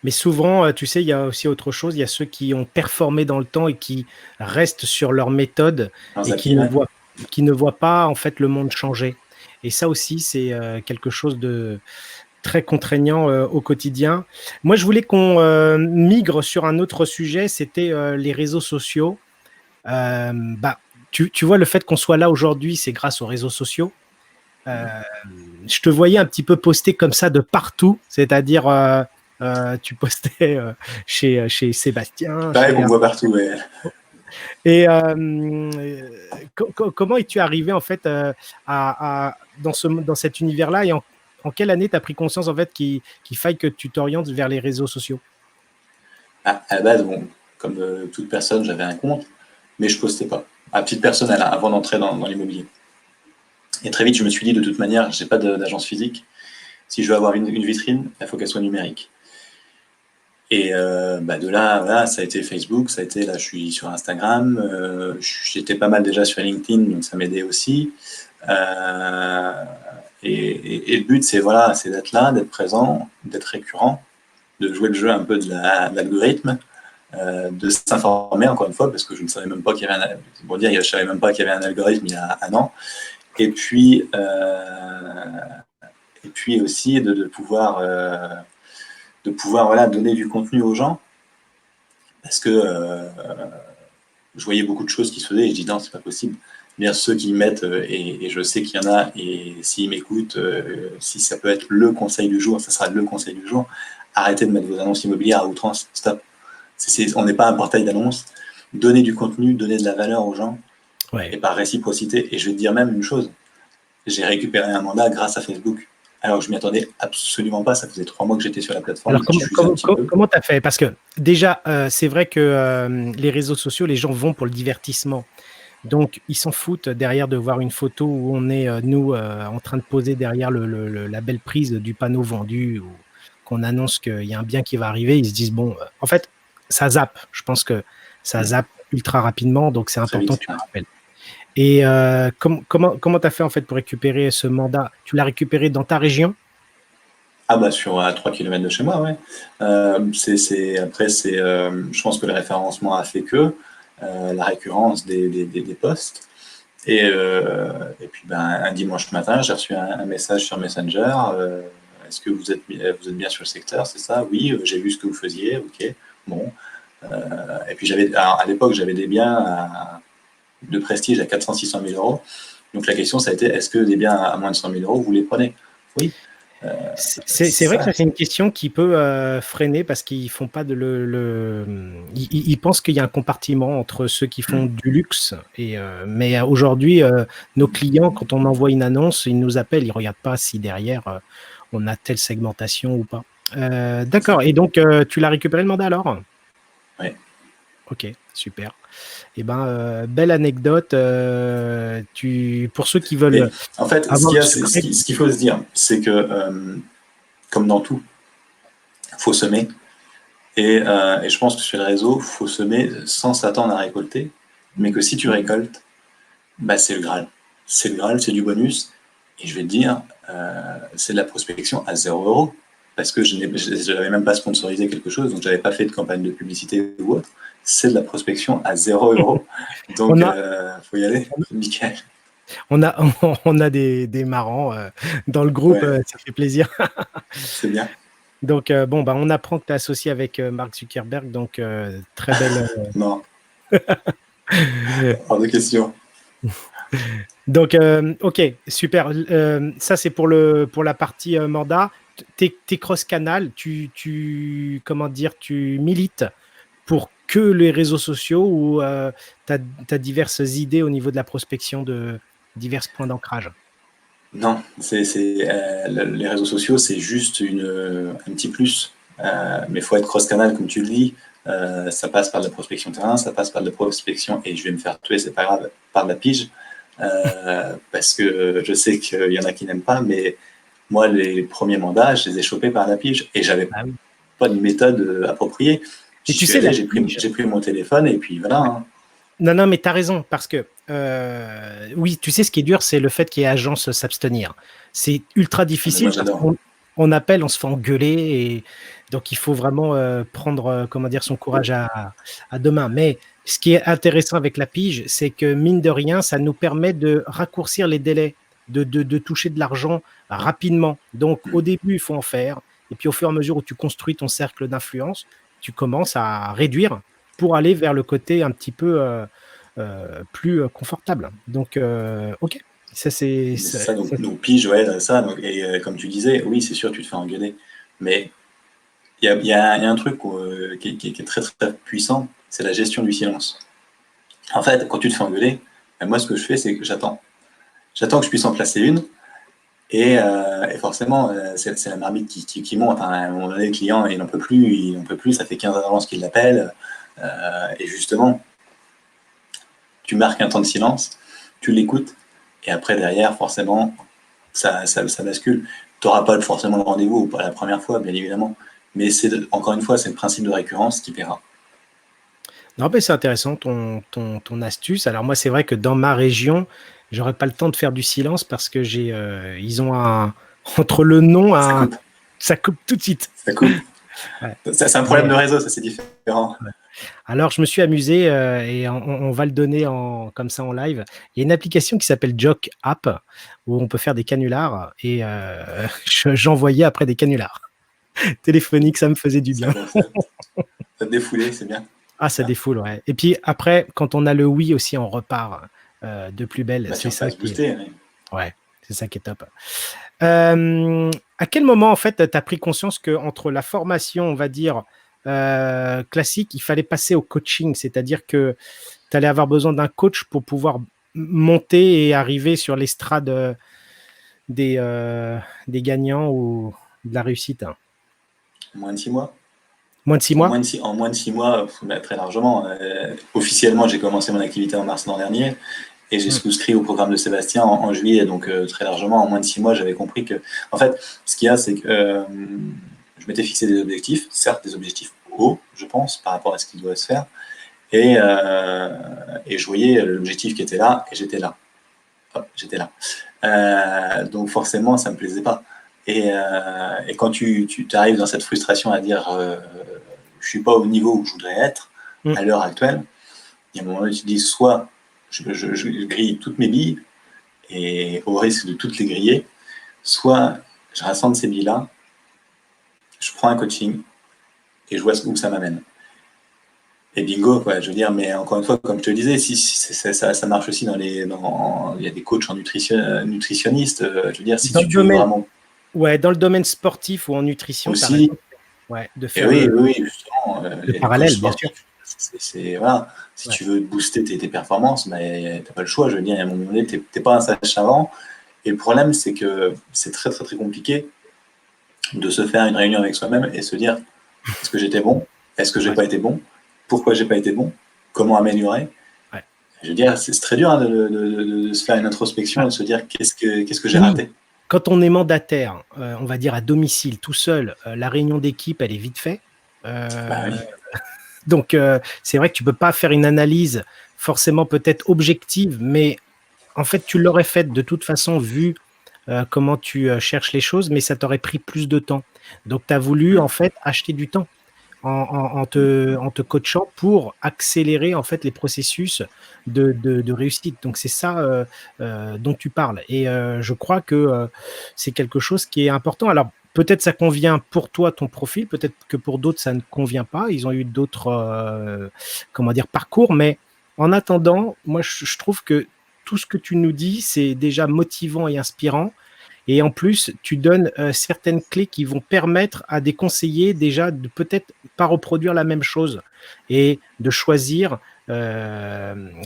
Mais souvent, tu sais, il y a aussi autre chose. Il y a ceux qui ont performé dans le temps et qui restent sur leur méthode et qui ne voient pas en fait le monde changer. Et ça aussi, c'est quelque chose de très contraignant au quotidien. Moi, je voulais qu'on migre sur un autre sujet, c'était les réseaux sociaux. Tu vois, le fait qu'on soit là aujourd'hui, c'est grâce aux réseaux sociaux. Je te voyais un petit peu poster comme ça de partout, c'est-à-dire tu postais chez Sébastien. Pareil qu'on me voit partout. Ouais. Et comment es-tu arrivé en fait dans cet univers-là et en quelle année tu as pris conscience en fait qu'il faille que tu t'orientes vers les réseaux sociaux? À la base, bon, comme toute personne, j'avais un compte, mais je postais pas. À petite personne, avant d'entrer dans l'immobilier. Et très vite, je me suis dit, de toute manière, je n'ai pas d'agence physique. Si je veux avoir une vitrine, il faut qu'elle soit numérique. Et de là, voilà, ça a été Facebook, ça a été, là, je suis sur Instagram, j'étais pas mal déjà sur LinkedIn, donc ça m'aidait aussi. Et le but, c'est voilà, d'être là, d'être présent, d'être récurrent, de jouer le jeu un peu de l'algorithme, de s'informer encore une fois, parce que je ne savais même pas qu'il y avait je savais même pas qu'il y avait un algorithme il y a un an. Et puis aussi de pouvoir voilà, donner du contenu aux gens, parce que je voyais beaucoup de choses qui se faisaient et je dis non, c'est pas possible. Bien, ceux qui mettent, et je sais qu'il y en a, et s'ils m'écoutent, si ça peut être le conseil du jour, ça sera le conseil du jour. Arrêtez de mettre vos annonces immobilières à outrance, stop. On n'est pas un portail d'annonces. Donnez du contenu, donnez de la valeur aux gens, et par réciprocité. Et je vais te dire même une chose, j'ai récupéré un mandat grâce à Facebook. Alors, je m'y attendais absolument pas. Ça faisait 3 mois que j'étais sur la plateforme. Alors, comment tu as fait? Parce que déjà, c'est vrai que les réseaux sociaux, les gens vont pour le divertissement. Donc, ils s'en foutent derrière de voir une photo où on est, nous, en train de poser derrière la belle prise du panneau vendu ou qu'on annonce qu'il y a un bien qui va arriver. Ils se disent, bon, en fait, ça zappe. Je pense que ça zappe ultra rapidement. Donc, c'est important que tu me rappelles. Et comment tu as fait en fait pour récupérer ce mandat? Tu l'as récupéré dans ta région? Ah bah à 3 km de chez moi, ouais. Après, je pense que le référencement a fait que la récurrence des postes. Et puis un dimanche matin, j'ai reçu un message sur Messenger. Est-ce que vous êtes bien sur le secteur? C'est ça? Oui, j'ai vu ce que vous faisiez. Ok, bon. Et puis à l'époque, j'avais des biens de prestige à 400-600 000 euros. Donc la question, ça a été, est-ce que des biens à moins de 100 000 euros, vous les prenez? Oui. C'est vrai que ça, c'est une question qui peut freiner parce qu'ils font pas ils pensent qu'il y a un compartiment entre ceux qui font du luxe mais aujourd'hui, nos clients, quand on envoie une annonce, ils nous appellent, ils regardent pas si derrière on a telle segmentation ou pas. D'accord. Et donc, tu l'as récupéré le mandat alors? Oui. Ok, super. Eh ben, belle anecdote. Pour ceux qui veulent Mais en fait, avoir le ce qu'il faut se dire, c'est que, comme dans tout, il faut semer. Et je pense que sur les réseaux, il faut semer sans s'attendre à récolter. Mais que si tu récoltes, bah, c'est le Graal. C'est le Graal, c'est du bonus. Et je vais te dire, c'est de la prospection à 0 €. Parce que je n'avais même pas sponsorisé quelque chose, donc je n'avais pas fait de campagne de publicité ou autre. C'est de la prospection à 0 €. Donc, faut y aller, nickel. On a, on a des marrants dans le groupe, Ouais, ça fait plaisir. c'est bien. Donc, bon, bah, on apprend que tu es associé avec Mark Zuckerberg, donc très belle. Non, hors de question. Donc, ok, super. Ça, c'est pour la partie mandat. Tes cross-canal, comment dire, tu milites pour que les réseaux sociaux ou tu as diverses idées au niveau de la prospection de divers points d'ancrage? Non, les réseaux sociaux, c'est juste un petit plus. Mais il faut être cross-canal, comme tu le dis. Ça passe par de la prospection terrain, ça passe par de la prospection, et je vais me faire tuer, c'est pas grave, par de la pige. Parce que je sais qu'il y en a qui n'aiment pas, mais moi, les premiers mandats, je les ai chopés par la pige, et j'avais Ah oui. pas de méthode appropriée. Et J'y tu suis sais, allé, la j'ai pige. pris mon téléphone, et puis voilà, hein. Non, non, mais tu as raison, parce que oui, tu sais, ce qui est dur, c'est le fait qu'il y ait agence s'abstenir. C'est ultra Ah, mais moi, difficile parce j'adore. qu'on appelle, on se fait engueuler, et donc il faut vraiment prendre, comment dire, son courage à deux mains. Mais ce qui est intéressant avec la pige, c'est que mine de rien, ça nous permet de raccourcir les délais, de toucher de l'argent rapidement. Donc au début, il faut en faire, et puis au fur et à mesure où tu construis ton cercle d'influence, tu commences à réduire pour aller vers le côté un petit peu plus confortable. Donc, ok, ça c'est. Mais c'est ça, donc pige, ouais, ça. Donc, et comme tu disais, oui, c'est sûr, tu te fais engueuler. Mais il y a un truc qui est très très puissant, c'est la gestion du silence. En fait, quand tu te fais engueuler, ben moi ce que je fais, c'est que j'attends. J'attends que je puisse en placer une, et forcément, c'est la marmite qui monte, hein. À un moment donné, le client, il n'en peut plus, ça fait 15 ans d'avance qu'il l'appelle, et justement, tu marques un temps de silence, tu l'écoutes, et après, derrière, forcément, ça bascule. Tu n'auras pas forcément le rendez-vous, pas la première fois, bien évidemment, mais encore une fois, c'est le principe de récurrence qui paiera. Non, mais c'est intéressant ton astuce. Alors moi, c'est vrai que dans ma région, j'aurais pas le temps de faire du silence parce que ils ont entre le nom, Ça coupe, ça coupe tout de suite. ça coupe. Ouais. Ça, c'est un problème Mais, de réseau, ça c'est différent. alors, je me suis amusé et on va le donner comme ça en live. Il y a une application qui s'appelle Jock App où on peut faire des canulars et j'envoyais après des canulars téléphoniques, ça me faisait du bien. Ça te défoulé, c'est bien. Ah, ça défoule, ouais. Et puis après, quand on a le oui aussi, on repart de plus belle. Bah, tu C'est ça repasses qui est, boosté. Oui. ouais, c'est ça qui est top. À quel moment, en fait, tu as pris conscience qu'entre la formation, on va dire, classique, il fallait passer au coaching, c'est-à-dire que tu allais avoir besoin d'un coach pour pouvoir monter et arriver sur l'estrade des gagnants ou de la réussite, hein. Moins de 6 mois. Moins de 6 mois? En moins de 6 mois, bah, très largement. Officiellement, j'ai commencé mon activité en mars l'an dernier, et j'ai souscrit au programme de Sébastien en juillet. Donc, très largement, en moins de 6 mois, j'avais compris que. En fait, ce qu'il y a, c'est que je m'étais fixé des objectifs, certes des objectifs hauts, je pense, par rapport à ce qui doit se faire. Et je voyais l'objectif qui était là, et j'étais là. Hop, j'étais là. Donc forcément, ça ne me plaisait pas. Et quand tu arrives dans cette frustration à dire je ne suis pas au niveau où je voudrais être à l'heure actuelle, il y a un moment où tu te dis soit je grille toutes mes billes, et au risque de toutes les griller, soit je rassemble ces billes-là, je prends un coaching et je vois où ça m'amène. Et bingo, quoi, je veux dire, mais encore une fois, comme je te le disais, si ça marche aussi il y a des coachs en nutritionnistes, je veux dire, si Dans tu le veux domaine, vraiment. Ouais, dans le domaine sportif ou en nutrition, tu as raison. aussi. Ouais, de Et faire oui, oui, justement, le les coachs parallèle, bien sûr. sportifs, voilà, si Ouais. tu veux booster tes performances, mais t'as pas le choix. Je veux dire, à un moment donné, t'es pas un sage savant. Et le problème, c'est que c'est très, très, très compliqué de se faire une réunion avec soi-même et se dire, est-ce que j'étais bon? Est-ce que j'ai Ouais, pas été bon? Pourquoi j'ai pas été bon? Comment améliorer? ouais. Je veux dire, c'est très dur hein, de se faire une introspection et Ah, de se dire, qu'est-ce que j'ai oui, raté? quand on est mandataire, on va dire à domicile, tout seul, la réunion d'équipe, elle est vite faite. Bah Euh, oui. donc, c'est vrai que tu peux pas faire une analyse forcément peut-être objective, mais en fait, tu l'aurais faite de toute façon vu comment tu cherches les choses, mais ça t'aurait pris plus de temps. Donc, tu as voulu en fait acheter du temps en te coachant pour accélérer en fait les processus de réussite. Donc c'est ça dont tu parles. Et je crois que c'est quelque chose qui est important. Alors peut-être ça convient pour toi ton profil, peut-être que pour d'autres ça ne convient pas. Ils ont eu d'autres comment dire parcours, mais en attendant, moi je trouve que tout ce que tu nous dis, c'est déjà motivant et inspirant. Et en plus, tu donnes certaines clés qui vont permettre à des conseillers déjà de peut-être pas reproduire la même chose et de choisir,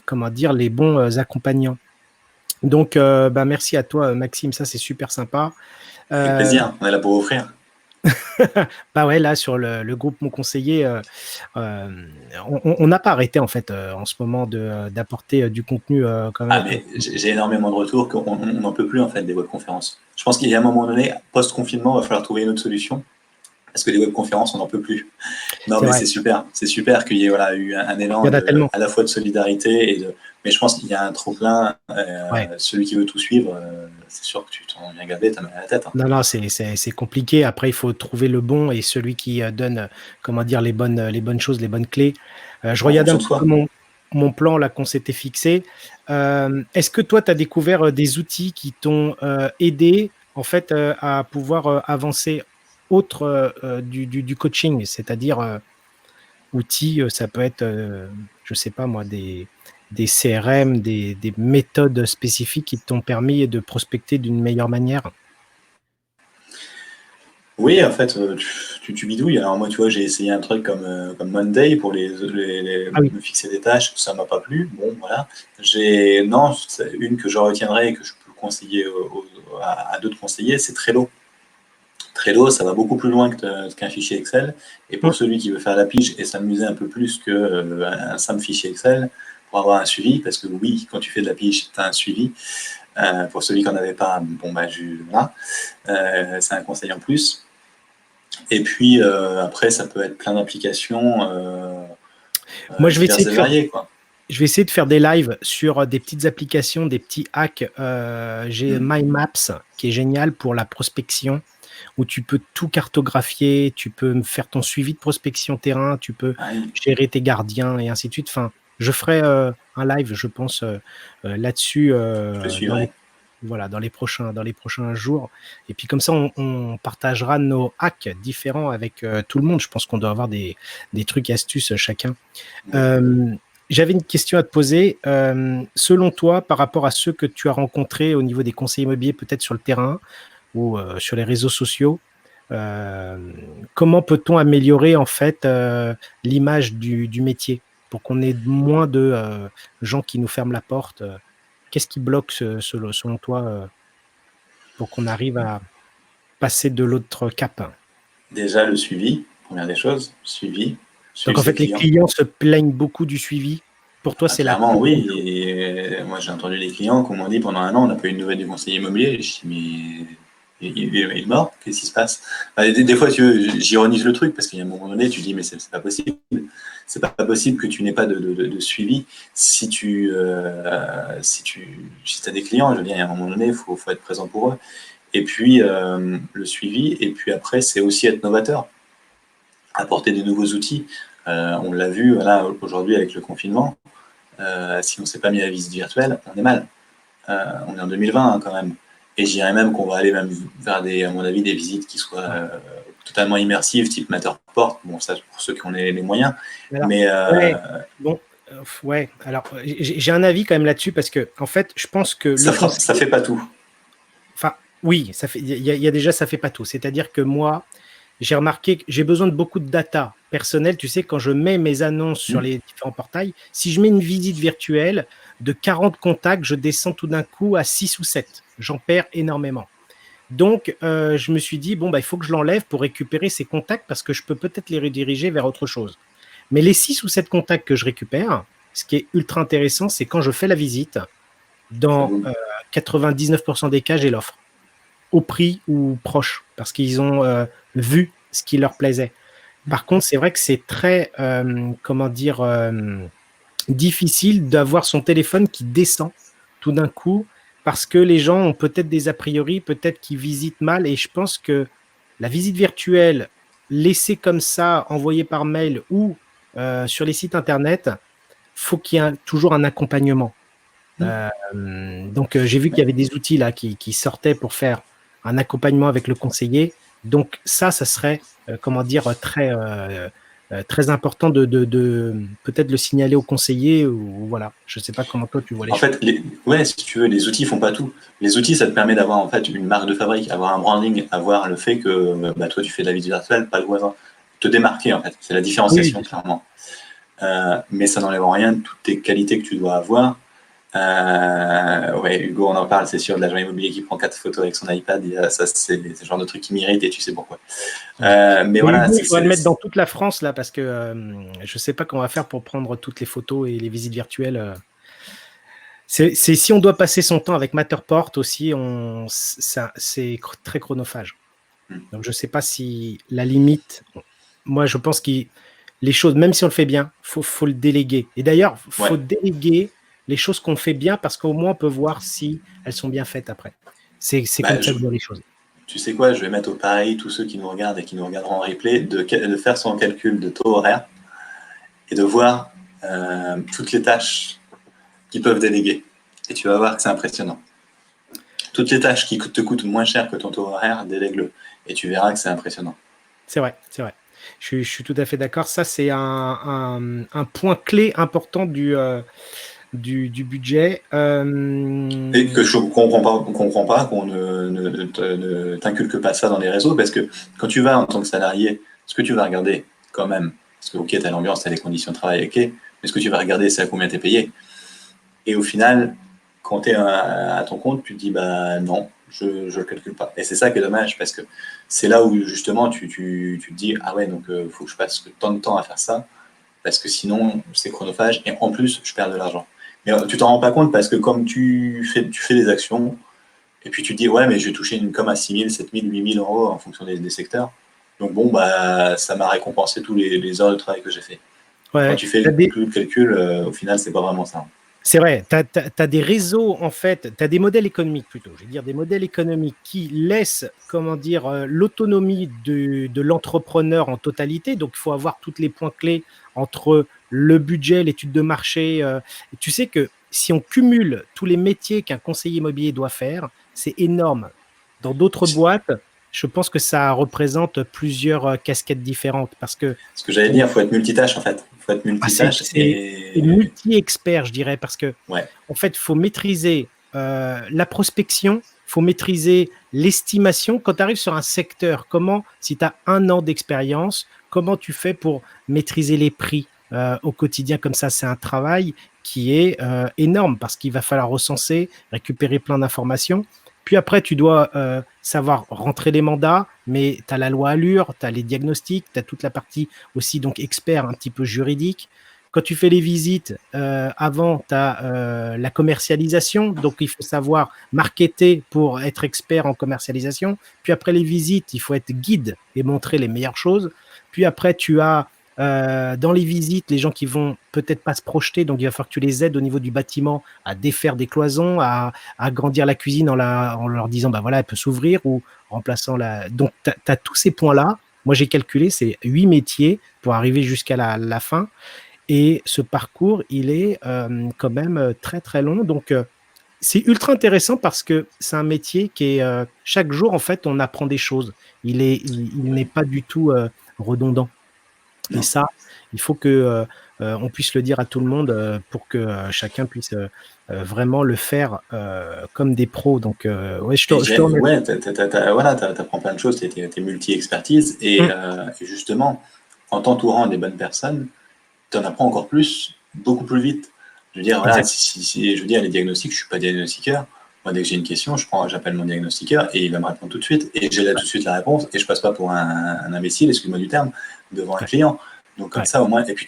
comment dire, les bons accompagnants. Donc, bah, merci à toi, Maxime. Ça, c'est super sympa. Avec Euh, plaisir, on est là pour offrir. bah ouais, là, sur le groupe Mon Conseiller, euh, on n'a pas arrêté, en fait, en ce moment d'apporter du contenu quand Ah, même. mais j'ai énormément de retours qu'on n'en peut plus en fait des webconférences. Je pense qu'il y a un moment donné, post-confinement, il va falloir trouver une autre solution parce que les webconférences, on n'en peut plus. Non, C'est mais vrai, c'est super qu'il y ait voilà, eu un il élan y en a tellement. à la fois de solidarité mais je pense qu'il y a un trop plein. Ouais. Celui qui veut tout suivre, c'est sûr que tu t'en viens gavé, t'as mal à la tête. Hein. Non, non, c'est compliqué. Après, il faut trouver le bon et celui qui donne, comment dire, les bonnes choses, les bonnes clés. Je En regarde un fonction de petit peu soi. mon plan là qu'on s'était fixé. Est-ce que toi, tu as découvert des outils qui t'ont aidé en fait à pouvoir avancer autre du coaching, c'est-à-dire outils, ça peut être, je sais pas moi, des CRM, des méthodes spécifiques qui t'ont permis de prospecter d'une meilleure manière? Oui, en fait, tu bidouilles. Alors moi, tu vois, j'ai essayé un truc comme Monday pour Ah oui, me fixer des tâches. Ça m'a pas plu. Bon, voilà. Non, c'est une que je retiendrai et que je peux conseiller à d'autres conseillers, c'est Trello. Trello, ça va beaucoup plus loin qu'un fichier Excel. Et pour hum, celui qui veut faire la pige et s'amuser un peu plus qu'un simple fichier Excel, pour avoir un suivi, parce que oui, quand tu fais de la pige, tu as un suivi. Pour celui qui n'en avait pas, bon, bah, voilà. C'est un conseil en plus. Et puis après, ça peut être plein d'applications moi je vais essayer diverses de et faire variées, quoi. Je vais essayer de faire des lives sur des petites applications, des petits hacks. J'ai Mm. My Maps qui est génial pour la prospection, où tu peux tout cartographier, tu peux faire ton suivi de prospection terrain, tu peux Ah oui, gérer tes gardiens et ainsi de suite. Enfin, je ferai un live, je pense, là-dessus je te dans suivrai. voilà, dans les prochains jours. Et puis comme ça, on partagera nos hacks différents avec tout le monde. Je pense qu'on doit avoir des trucs et astuces chacun. Oui. Euh, J'avais une question à te poser. Selon toi, par rapport à ceux que tu as rencontrés au niveau des conseillers immobiliers, peut-être sur le terrain ou sur les réseaux sociaux, euh, comment peut-on améliorer en fait l'image du métier pour qu'on ait moins de gens qui nous ferment la porte? Qu'est-ce qui bloque selon toi pour qu'on arrive à passer de l'autre cap? Déjà, le suivi, première des choses, suivi, Donc suivre en ses fait, les clients. clients se plaignent beaucoup du suivi. Pour toi, Ah, c'est la clairement, plus grande oui. chose. Et moi, j'ai entendu des clients qui m'ont dit pendant un an, on n'a pas eu de nouvelles du conseiller immobilier. Je dis, mais il est mort, qu'est-ce qui se passe? Bah, des fois, j'ironise le truc parce qu'il y a un moment donné, tu dis, mais c'est pas possible. C'est pas possible que tu n'aies pas de suivi si as des clients. Je veux dire, il y a un moment donné, faut être présent pour eux. Et puis, le suivi. Et puis après, c'est aussi être novateur, apporter des nouveaux outils. On l'a vu voilà, aujourd'hui avec le confinement. Si on ne s'est pas mis à la visite virtuelle, on est mal. On est en 2020 hein, quand même. Et je dirais même qu'on va aller même vers à mon avis, des visites qui soient Ouais. totalement immersives, type Matterport. Bon, ça, pour ceux qui ont les moyens. Alors, Mais ouais, bon, ouais. Alors, j'ai un avis quand même là-dessus parce que, en fait, je pense que le ça conseiller, fait pas tout. enfin, Oui, il y a déjà, ça fait pas tout. C'est-à-dire que moi, j'ai remarqué que j'ai besoin de beaucoup de data personnelle. Tu sais, quand je mets mes annonces sur Hmm. les différents portails, si je mets une visite virtuelle de 40 contacts, je descends tout d'un coup à 6 ou 7. J'en perds énormément. Donc, je me suis dit, bon, bah, il faut que je l'enlève pour récupérer ces contacts parce que je peux peut-être les rediriger vers autre chose. Mais les 6 ou 7 contacts que je récupère, ce qui est ultra intéressant, c'est quand je fais la visite, Ça dans vous- 99% des cas, j'ai l'offre au prix ou proche, parce qu'ils ont vu ce qui leur plaisait. Par contre, c'est vrai que c'est très, comment dire, difficile d'avoir son téléphone qui descend tout d'un coup, parce que les gens ont peut-être des a priori, peut-être qu'ils visitent mal, et je pense que la visite virtuelle, laissée comme ça, envoyée par mail ou sur les sites internet, faut qu'il y ait toujours un accompagnement. Hmm. Donc, j'ai vu qu'il y avait des outils là qui sortaient pour faire un accompagnement avec le conseiller. Donc, ça serait, comment dire, très important de peut-être le signaler au conseiller ou voilà. Je ne sais pas comment toi tu vois les En choses. fait, ouais, si tu veux, les outils font pas tout. Les outils, ça te permet d'avoir en fait une marque de fabrique, avoir un branding, avoir le fait que bah, toi tu fais de la visite virtuelle, pas le voisin. Te démarquer en fait, c'est la Oui, différenciation bien sûr. clairement. Mais ça n'enlève en rien de toutes tes qualités que tu dois avoir. Ouais, Hugo, on en parle, c'est sûr, de l'agent immobilier qui prend 4 photos avec son iPad, ça c'est le genre de truc qui m'irrite et tu sais pourquoi. Ouais. Mais Et voilà, Hugo, il faudrait le mettre dans toute la France là parce que je ne sais pas comment on va faire pour prendre toutes les photos et les visites virtuelles. Si on doit passer son temps avec Matterport aussi, c'est très chronophage. Donc, je ne sais pas si la limite, moi, je pense que les choses, même si on le fait bien, faut le déléguer. Et d'ailleurs, il faut ouais. déléguer les choses qu'on fait bien parce qu'au moins, on peut voir si elles sont bien faites après. C'est comme Bah, ça que je vois les choses. tu sais quoi, je vais mettre au pareil tous ceux qui nous regardent et qui nous regarderont en replay de faire son calcul de taux horaire et de voir toutes les tâches qu'ils peuvent déléguer. Et tu vas voir que c'est impressionnant. Toutes les tâches qui te coûtent moins cher que ton taux horaire, délègue-le. Et tu verras que c'est impressionnant. C'est vrai, c'est vrai. Je suis tout à fait d'accord. Ça, c'est un point clé important du budget. Et que je comprends pas qu'on ne t'inculque pas ça dans les réseaux, parce que quand tu vas en tant que salarié, ce que tu vas regarder quand même, parce que ok, t'as l'ambiance, t'as les conditions de travail, ok, mais ce que tu vas regarder, c'est à combien t'es payé. Et au final, quand tu es à ton compte, tu te dis, bah non, je ne le calcule pas. Et c'est ça qui est dommage, parce que c'est là où justement tu te dis, ah ouais, donc il faut que je passe tant de temps à faire ça, parce que sinon c'est chronophage, et en plus, je perds de l'argent. Mais tu t'en rends pas compte, parce que comme tu fais des actions, et puis tu te dis, ouais, mais je vais toucher une com à 6 000, 7 000, 8 000 euros en fonction des secteurs. Donc bon, bah, ça m'a récompensé tous les heures de travail que j'ai fait. Quand Ouais, tu fais le calcul, au final, c'est pas vraiment ça. c'est vrai, tu as des réseaux, en fait, tu as des modèles économiques plutôt, je veux dire des modèles économiques qui laissent, comment dire, l'autonomie de l'entrepreneur en totalité. Donc, il faut avoir tous les points clés entre le budget, l'étude de marché. Et tu sais que si on cumule tous les métiers qu'un conseiller immobilier doit faire, c'est énorme. Dans d'autres boîtes, je pense que ça représente plusieurs casquettes différentes parce que Ce que j'allais dire, il faut être multitâche en fait. Il faut être ah, c'est multitâche c'est- c'est et multi-expert, je dirais, parce que ouais. en fait, il faut maîtriser la prospection, il faut maîtriser l'estimation. Quand tu arrives sur un secteur, si tu as 1 an d'expérience, comment tu fais pour maîtriser les prix au quotidien comme ça? C'est un travail qui est énorme parce qu'il va falloir recenser, récupérer plein d'informations. Puis après, tu dois savoir rentrer les mandats, mais tu as la loi Allure, tu as les diagnostics, tu as toute la partie aussi donc expert un petit peu juridique. Quand tu fais les visites, avant, tu as la commercialisation. Donc, il faut savoir marketer pour être expert en commercialisation. Puis après les visites, il faut être guide et montrer les meilleures choses. Puis après, tu as dans les visites les gens qui vont peut-être pas se projeter. Donc, il va falloir que tu les aides au niveau du bâtiment à défaire des cloisons, à agrandir la cuisine en leur disant, bah voilà, elle peut s'ouvrir ou remplaçant la. Donc, tu as tous ces points-là. Moi, j'ai calculé, c'est 8 métiers pour arriver jusqu'à la fin. Et ce parcours, il est quand même très, très long. Donc, c'est ultra intéressant parce que c'est un métier qui est, chaque jour, en fait, on apprend des choses. Il n'est pas du tout redondant. Et Non. ça, il faut que on puisse le dire à tout le monde pour que chacun puisse vraiment le faire comme des pros. Donc, ouais, je te remercie. Ouais, voilà, t'apprends plein de choses, t'es multi-expertise, et justement, en t'entourant des bonnes personnes, t'en apprends encore plus, beaucoup plus vite. Je veux dire, voilà, Exact. je veux dire, les diagnostics, je suis pas diagnostiqueur. Moi, dès que j'ai une question, j'appelle mon diagnostiqueur et il va me répondre tout de suite. Et j'ai là tout de suite la réponse et je passe pas pour un imbécile, excuse-moi du terme, devant un Ouais, client. Donc, comme ouais. ça, au moins, et puis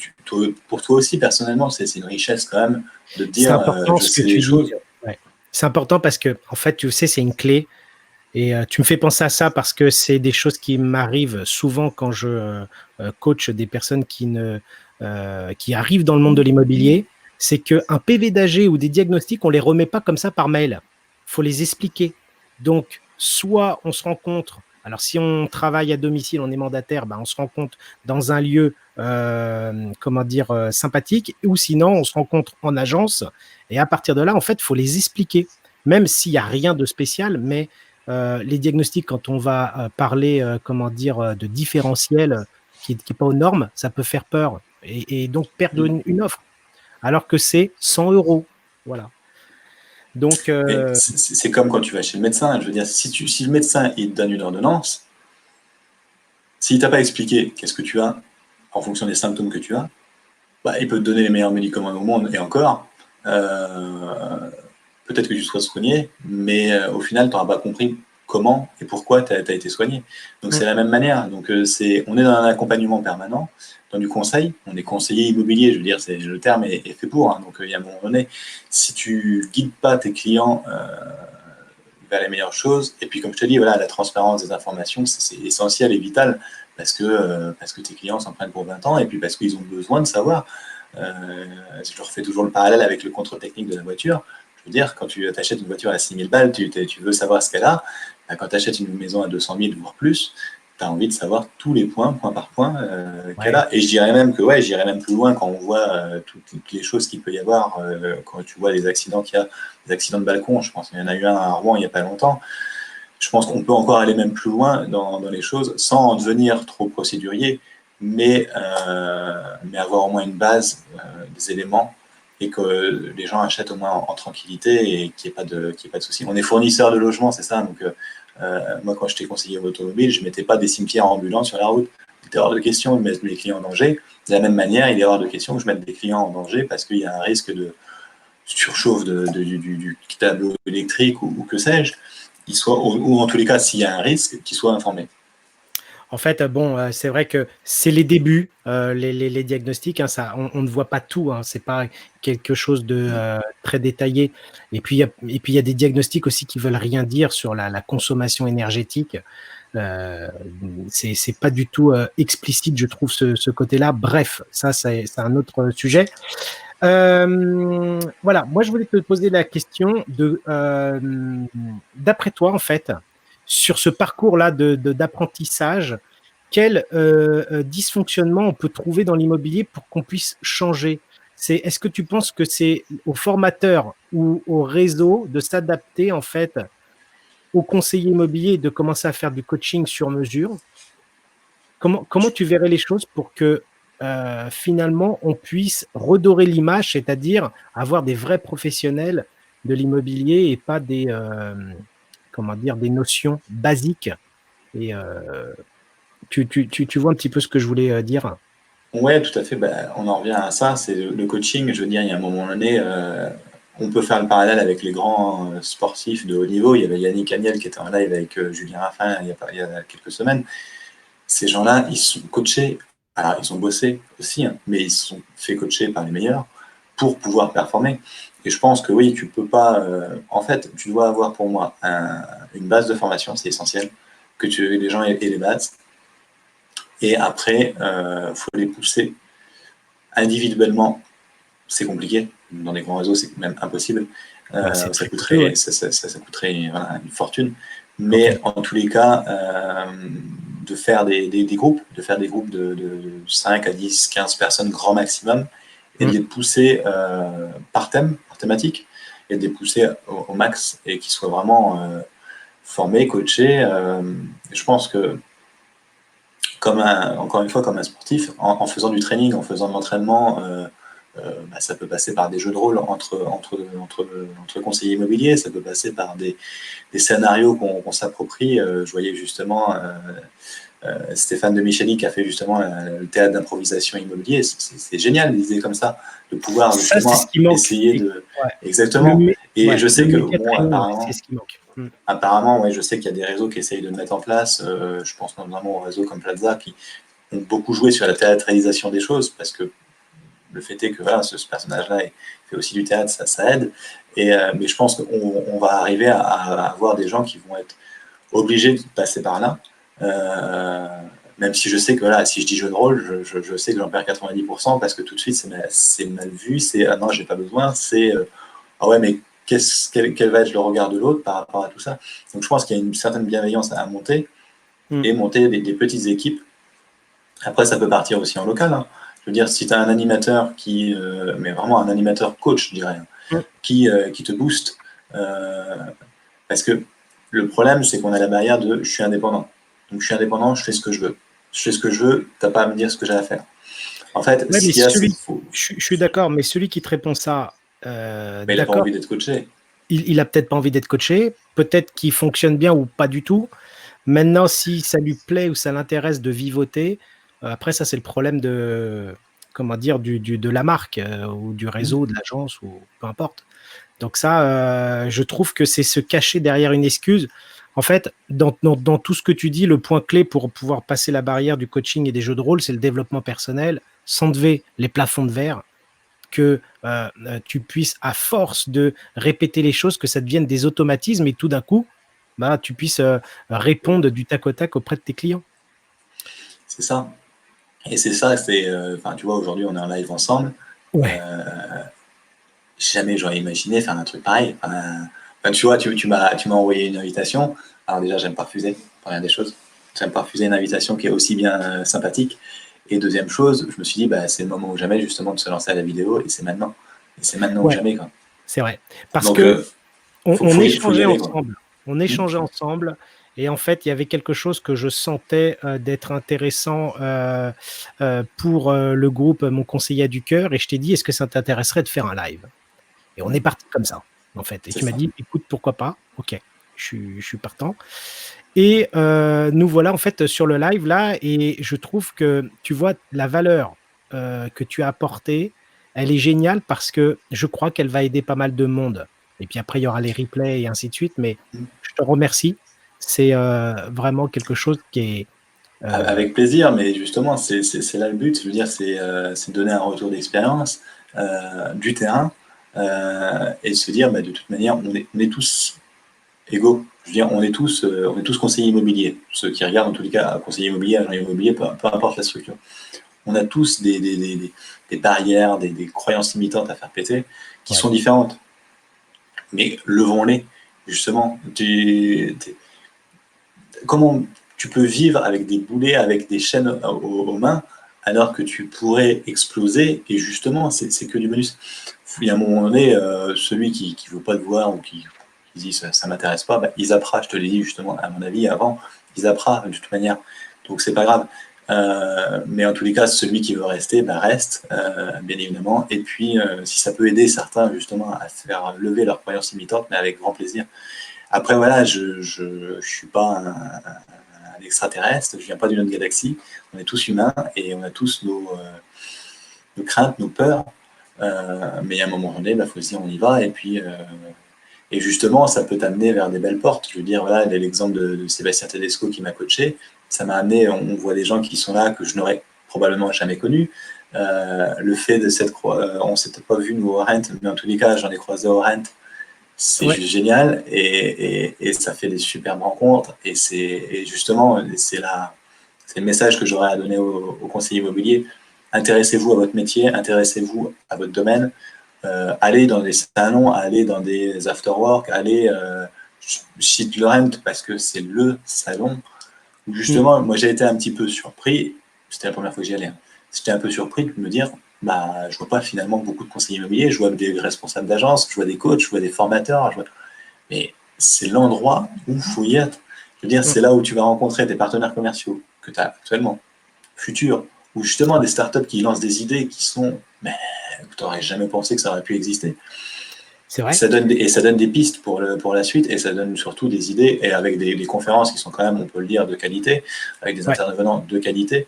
pour toi aussi, personnellement, c'est une richesse quand même de te C'est dire, important je ce que sais les tu dis. choses. Ouais. C'est important parce que, en fait, tu sais, c'est une clé. Et tu me fais penser à ça parce que c'est des choses qui m'arrivent souvent quand je coach des personnes qui arrivent dans le monde de l'immobilier. C'est qu'un PV d'AG ou des diagnostics, on les remet pas comme ça par mail. Il faut les expliquer. Donc, soit on se rencontre, alors si on travaille à domicile, on est mandataire, ben on se rencontre dans un lieu comment dire, sympathique, ou sinon on se rencontre en agence. Et à partir de là, en fait, il faut les expliquer, même s'il n'y a rien de spécial, mais les diagnostics, quand on va parler, comment dire, de différentiel qui n'est pas aux normes, ça peut faire peur et donc perdre une offre, alors que c'est 100 euros. Voilà. Donc, Mais c'est comme quand tu vas chez le médecin. Je veux dire, si le médecin il te donne une ordonnance, s'il t'a pas expliqué qu'est-ce que tu as en fonction des symptômes que tu as, bah, il peut te donner les meilleurs médicaments au monde et encore. Peut-être que tu sois soigné, mais au final, tu n'auras pas compris comment et pourquoi tu as été soigné. Donc c'est la même manière. Donc on est dans un accompagnement permanent, dans du conseil. On est conseiller immobilier, je veux dire, le terme est fait pour. Hein. Donc il y a un moment donné, si tu guides pas tes clients vers les meilleures choses, et puis comme je te dis, voilà, la transparence des informations, c'est essentiel et vital parce que tes clients s'en prennent pour 20 ans et puis parce qu'ils ont besoin de savoir. Je refais toujours le parallèle avec le contrôle technique de la voiture. Je veux dire, quand tu achètes une voiture à 6 000 balles, tu veux savoir ce qu'elle a. Quand tu achètes une maison à 200 000, voire plus, tu as envie de savoir tous les points, point par point, qu'elle ouais, a. Et je dirais même que, ouais, j'irais même plus loin quand on voit toutes les choses qu'il peut y avoir, quand tu vois les accidents qu'il y a, les accidents de balcon. Je pense qu'il y en a eu un à Rouen il n'y a pas longtemps. Je pense qu'on peut encore aller même plus loin dans les choses sans en devenir trop procédurier, mais avoir au moins une base, des éléments, et que les gens achètent au moins en tranquillité et qu'il n'y ait pas de soucis. On est fournisseur de logements, c'est ça. Donc, moi, quand j'étais conseiller automobile, je ne mettais pas des cimetières ambulants sur la route. Il était hors de question de mettre mes clients en danger. De la même manière, il est hors de question que je mette des clients en danger parce qu'il y a un risque de surchauffe du tableau électrique ou que sais-je, ou en tous les cas, s'il y a un risque, qu'il soit informé. en fait, bon, c'est vrai que c'est les débuts, les diagnostics, hein, ça, on ne voit pas tout, hein, c'est pas quelque chose de très détaillé. Et puis, il y a des diagnostics aussi qui veulent rien dire sur la consommation énergétique. Euh, c'est pas du tout explicite, je trouve, ce côté-là. Bref, ça, c'est un autre sujet. Voilà, moi, je voulais te poser la question d'après toi, en fait, sur ce parcours-là d'apprentissage, quel dysfonctionnement on peut trouver dans l'immobilier pour qu'on puisse changer? Est-ce que tu penses que c'est au formateur ou au réseau de s'adapter, en fait, au conseiller immobilier et de commencer à faire du coaching sur mesure? Comment tu verrais les choses pour que finalement on puisse redorer l'image, c'est-à-dire avoir des vrais professionnels de l'immobilier et pas comment dire, des notions basiques. Et tu vois un petit peu ce que je voulais dire? Ouais, tout à fait. Bah, on en revient à ça, c'est le coaching. Je veux dire, il y a un moment donné, on peut faire le parallèle avec les grands sportifs de haut niveau. Il y avait Yannick Agnel qui était en live avec Julien Raffin il y a quelques semaines. Ces gens-là, ils sont coachés. Alors, ils ont bossé aussi, hein, mais ils se sont fait coacher par les meilleurs pour pouvoir performer. Et je pense que oui, tu peux pas. En fait, tu dois avoir pour moi une base de formation, c'est essentiel, que les gens aient les bases. Et après, faut les pousser individuellement. C'est compliqué. Dans des grands réseaux, c'est même impossible. Ouais, c'est Ça très coûteux, ouais. coûterait, ça coûterait voilà, une fortune. Mais Ok. en tous les cas, de faire des groupes, de 5 à 10, 15 personnes grand maximum, et de Mm. les pousser par thème, par thématique, et de les pousser au max, et qu'ils soient vraiment formés, coachés. Je pense que encore une fois, comme un sportif, en faisant du training, en faisant de l'entraînement, ça peut passer par des jeux de rôle entre conseillers immobiliers, ça peut passer par des scénarios qu'on s'approprie. Je voyais justement Stéphane de Micheli qui a fait justement le théâtre d'improvisation immobilier. C'est génial l'idée comme ça, de pouvoir Ça, c'est ce justement qui manque. essayer de… Ouais. Exactement. Et je sais le que, média bon, training, ouais, c'est ce qui manque. apparemment, ouais, je sais qu'il y a des réseaux qui essayent de le mettre en place. Je pense notamment aux réseaux comme Plaza qui ont beaucoup joué sur la théâtralisation des choses, parce que le fait est que voilà, ce personnage-là fait aussi du théâtre, ça aide. Mais je pense qu'on va arriver à avoir des gens qui vont être obligés de passer par là. Même si je sais que voilà, si je dis jeu de rôle, je sais que j'en perds 90% parce que tout de suite c'est mal vu, c'est ah non, j'ai pas besoin, c'est ah ouais, mais quel va être le regard de l'autre par rapport à tout ça. Donc je pense qu'il y a une certaine bienveillance à monter et monter des petites équipes. Après, ça peut partir aussi en local. Hein. Je veux dire, si tu as un animateur mais vraiment un animateur coach, je dirais, qui te booste, parce que le problème, c'est qu'on a la barrière de je suis indépendant. Donc je suis indépendant, je fais ce que je veux. Je fais ce que je veux, tu n'as pas à me dire ce que j'ai à faire. En fait, ce qu'il y a, c'est qu'il faut… Je suis d'accord, mais celui qui te répond ça, mais il n'a pas envie d'être coaché. Il n'a peut-être pas envie d'être coaché, peut-être qu'il fonctionne bien ou pas du tout. Maintenant, si ça lui plaît ou ça l'intéresse de vivoter, après ça c'est le problème de comment dire de la marque ou du réseau, de l'agence ou peu importe. Donc ça, je trouve que c'est se cacher derrière une excuse. En fait, dans tout ce que tu dis, le point clé pour pouvoir passer la barrière du coaching et des jeux de rôle, c'est le développement personnel, s'enlever les plafonds de verre, que tu puisses, à force de répéter les choses, que ça devienne des automatismes et tout d'un coup, bah, tu puisses répondre du tac au tac auprès de tes clients. C'est ça. Et c'est ça, tu vois, aujourd'hui, on est en live ensemble. Ouais. Jamais j'aurais imaginé faire un truc pareil. Tu vois, tu m'as envoyé une invitation. Alors déjà, j'aime pas refuser, première des choses. J'aime pas refuser une invitation qui est aussi bien sympathique. Et deuxième chose, je me suis dit, c'est le moment ou jamais justement de se lancer à la vidéo, et c'est maintenant. Et c'est maintenant ou jamais. Quoi. C'est vrai. Parce Donc, que on échangeait aller, ensemble. On échangeait ensemble. Et en fait, il y avait quelque chose que je sentais d'être intéressant pour le groupe Mon Conseiller du Cœur. Et je t'ai dit, est-ce que ça t'intéresserait de faire un live? Et on est parti comme ça, en fait. Et tu m'as dit, écoute, pourquoi pas? Ok, je suis partant. Et nous voilà, en fait, sur le live, là. Et je trouve que, tu vois, la valeur que tu as apportée, elle est géniale parce que je crois qu'elle va aider pas mal de monde. Et puis après, il y aura les replays et ainsi de suite. Mais je te remercie. C'est vraiment quelque chose qui est… Avec plaisir, mais justement, c'est là le but. Je veux dire, c'est donner un retour d'expérience du terrain et se dire, de toute manière, on est tous égaux. Je veux dire, on est tous conseillers immobiliers. Ceux qui regardent, en tous les cas, conseiller immobilier, agent immobilier, peu importe la structure. On a tous des barrières, des croyances limitantes à faire péter qui sont différentes. Mais levons-les, justement. Comment tu peux vivre avec des boulets, avec des chaînes aux mains, alors que tu pourrais exploser, et justement, c'est que du bonus. Il y a un moment donné, celui qui ne veut pas te voir ou qui dit ça ne m'intéresse pas, il zappera, je te l'ai dit justement, à mon avis, avant, il zappera de toute manière. Donc c'est pas grave. Mais en tous les cas, celui qui veut rester, reste, bien évidemment. Et puis, si ça peut aider certains justement à faire lever leurs croyances limitantes, mais avec grand plaisir. Après, voilà, je ne suis pas un extraterrestre, je ne viens pas d'une autre galaxie. On est tous humains et on a tous nos craintes, nos peurs. Mais il y a un moment donné, il faut se dire on y va. Et puis, et justement, ça peut t'amener vers des belles portes. Je veux dire, voilà, l'exemple de Sébastien Tedesco qui m'a coaché, ça m'a amené, on voit des gens qui sont là que je n'aurais probablement jamais connus. Le fait de on ne s'était pas vu nous au Rent, mais en tous les cas, j'en ai croisé au Rent. C'est juste génial et ça fait des superbes rencontres. Et justement, c'est le message que j'aurais à donner aux conseillers immobiliers. Intéressez-vous à votre métier, intéressez-vous à votre domaine. Allez dans des salons, allez dans des after-work, allez, je cite le Rent parce que c'est le salon où justement, moi j'ai été un petit peu surpris, c'était la première fois que j'y allais, hein. J'étais un peu surpris de me dire, je vois pas finalement beaucoup de conseillers immobiliers, je vois des responsables d'agence, je vois des coachs, je vois des formateurs, mais c'est l'endroit où il faut y être. Je veux dire, c'est là où tu vas rencontrer tes partenaires commerciaux que tu as actuellement, futur, ou justement des startups qui lancent des idées qui sont, mais tu n'aurais jamais pensé que ça aurait pu exister. C'est Et vrai. ça donne des pistes pour la suite, et ça donne surtout des idées, et avec des conférences qui sont quand même, on peut le dire, de qualité, avec des Ouais. intervenants de qualité,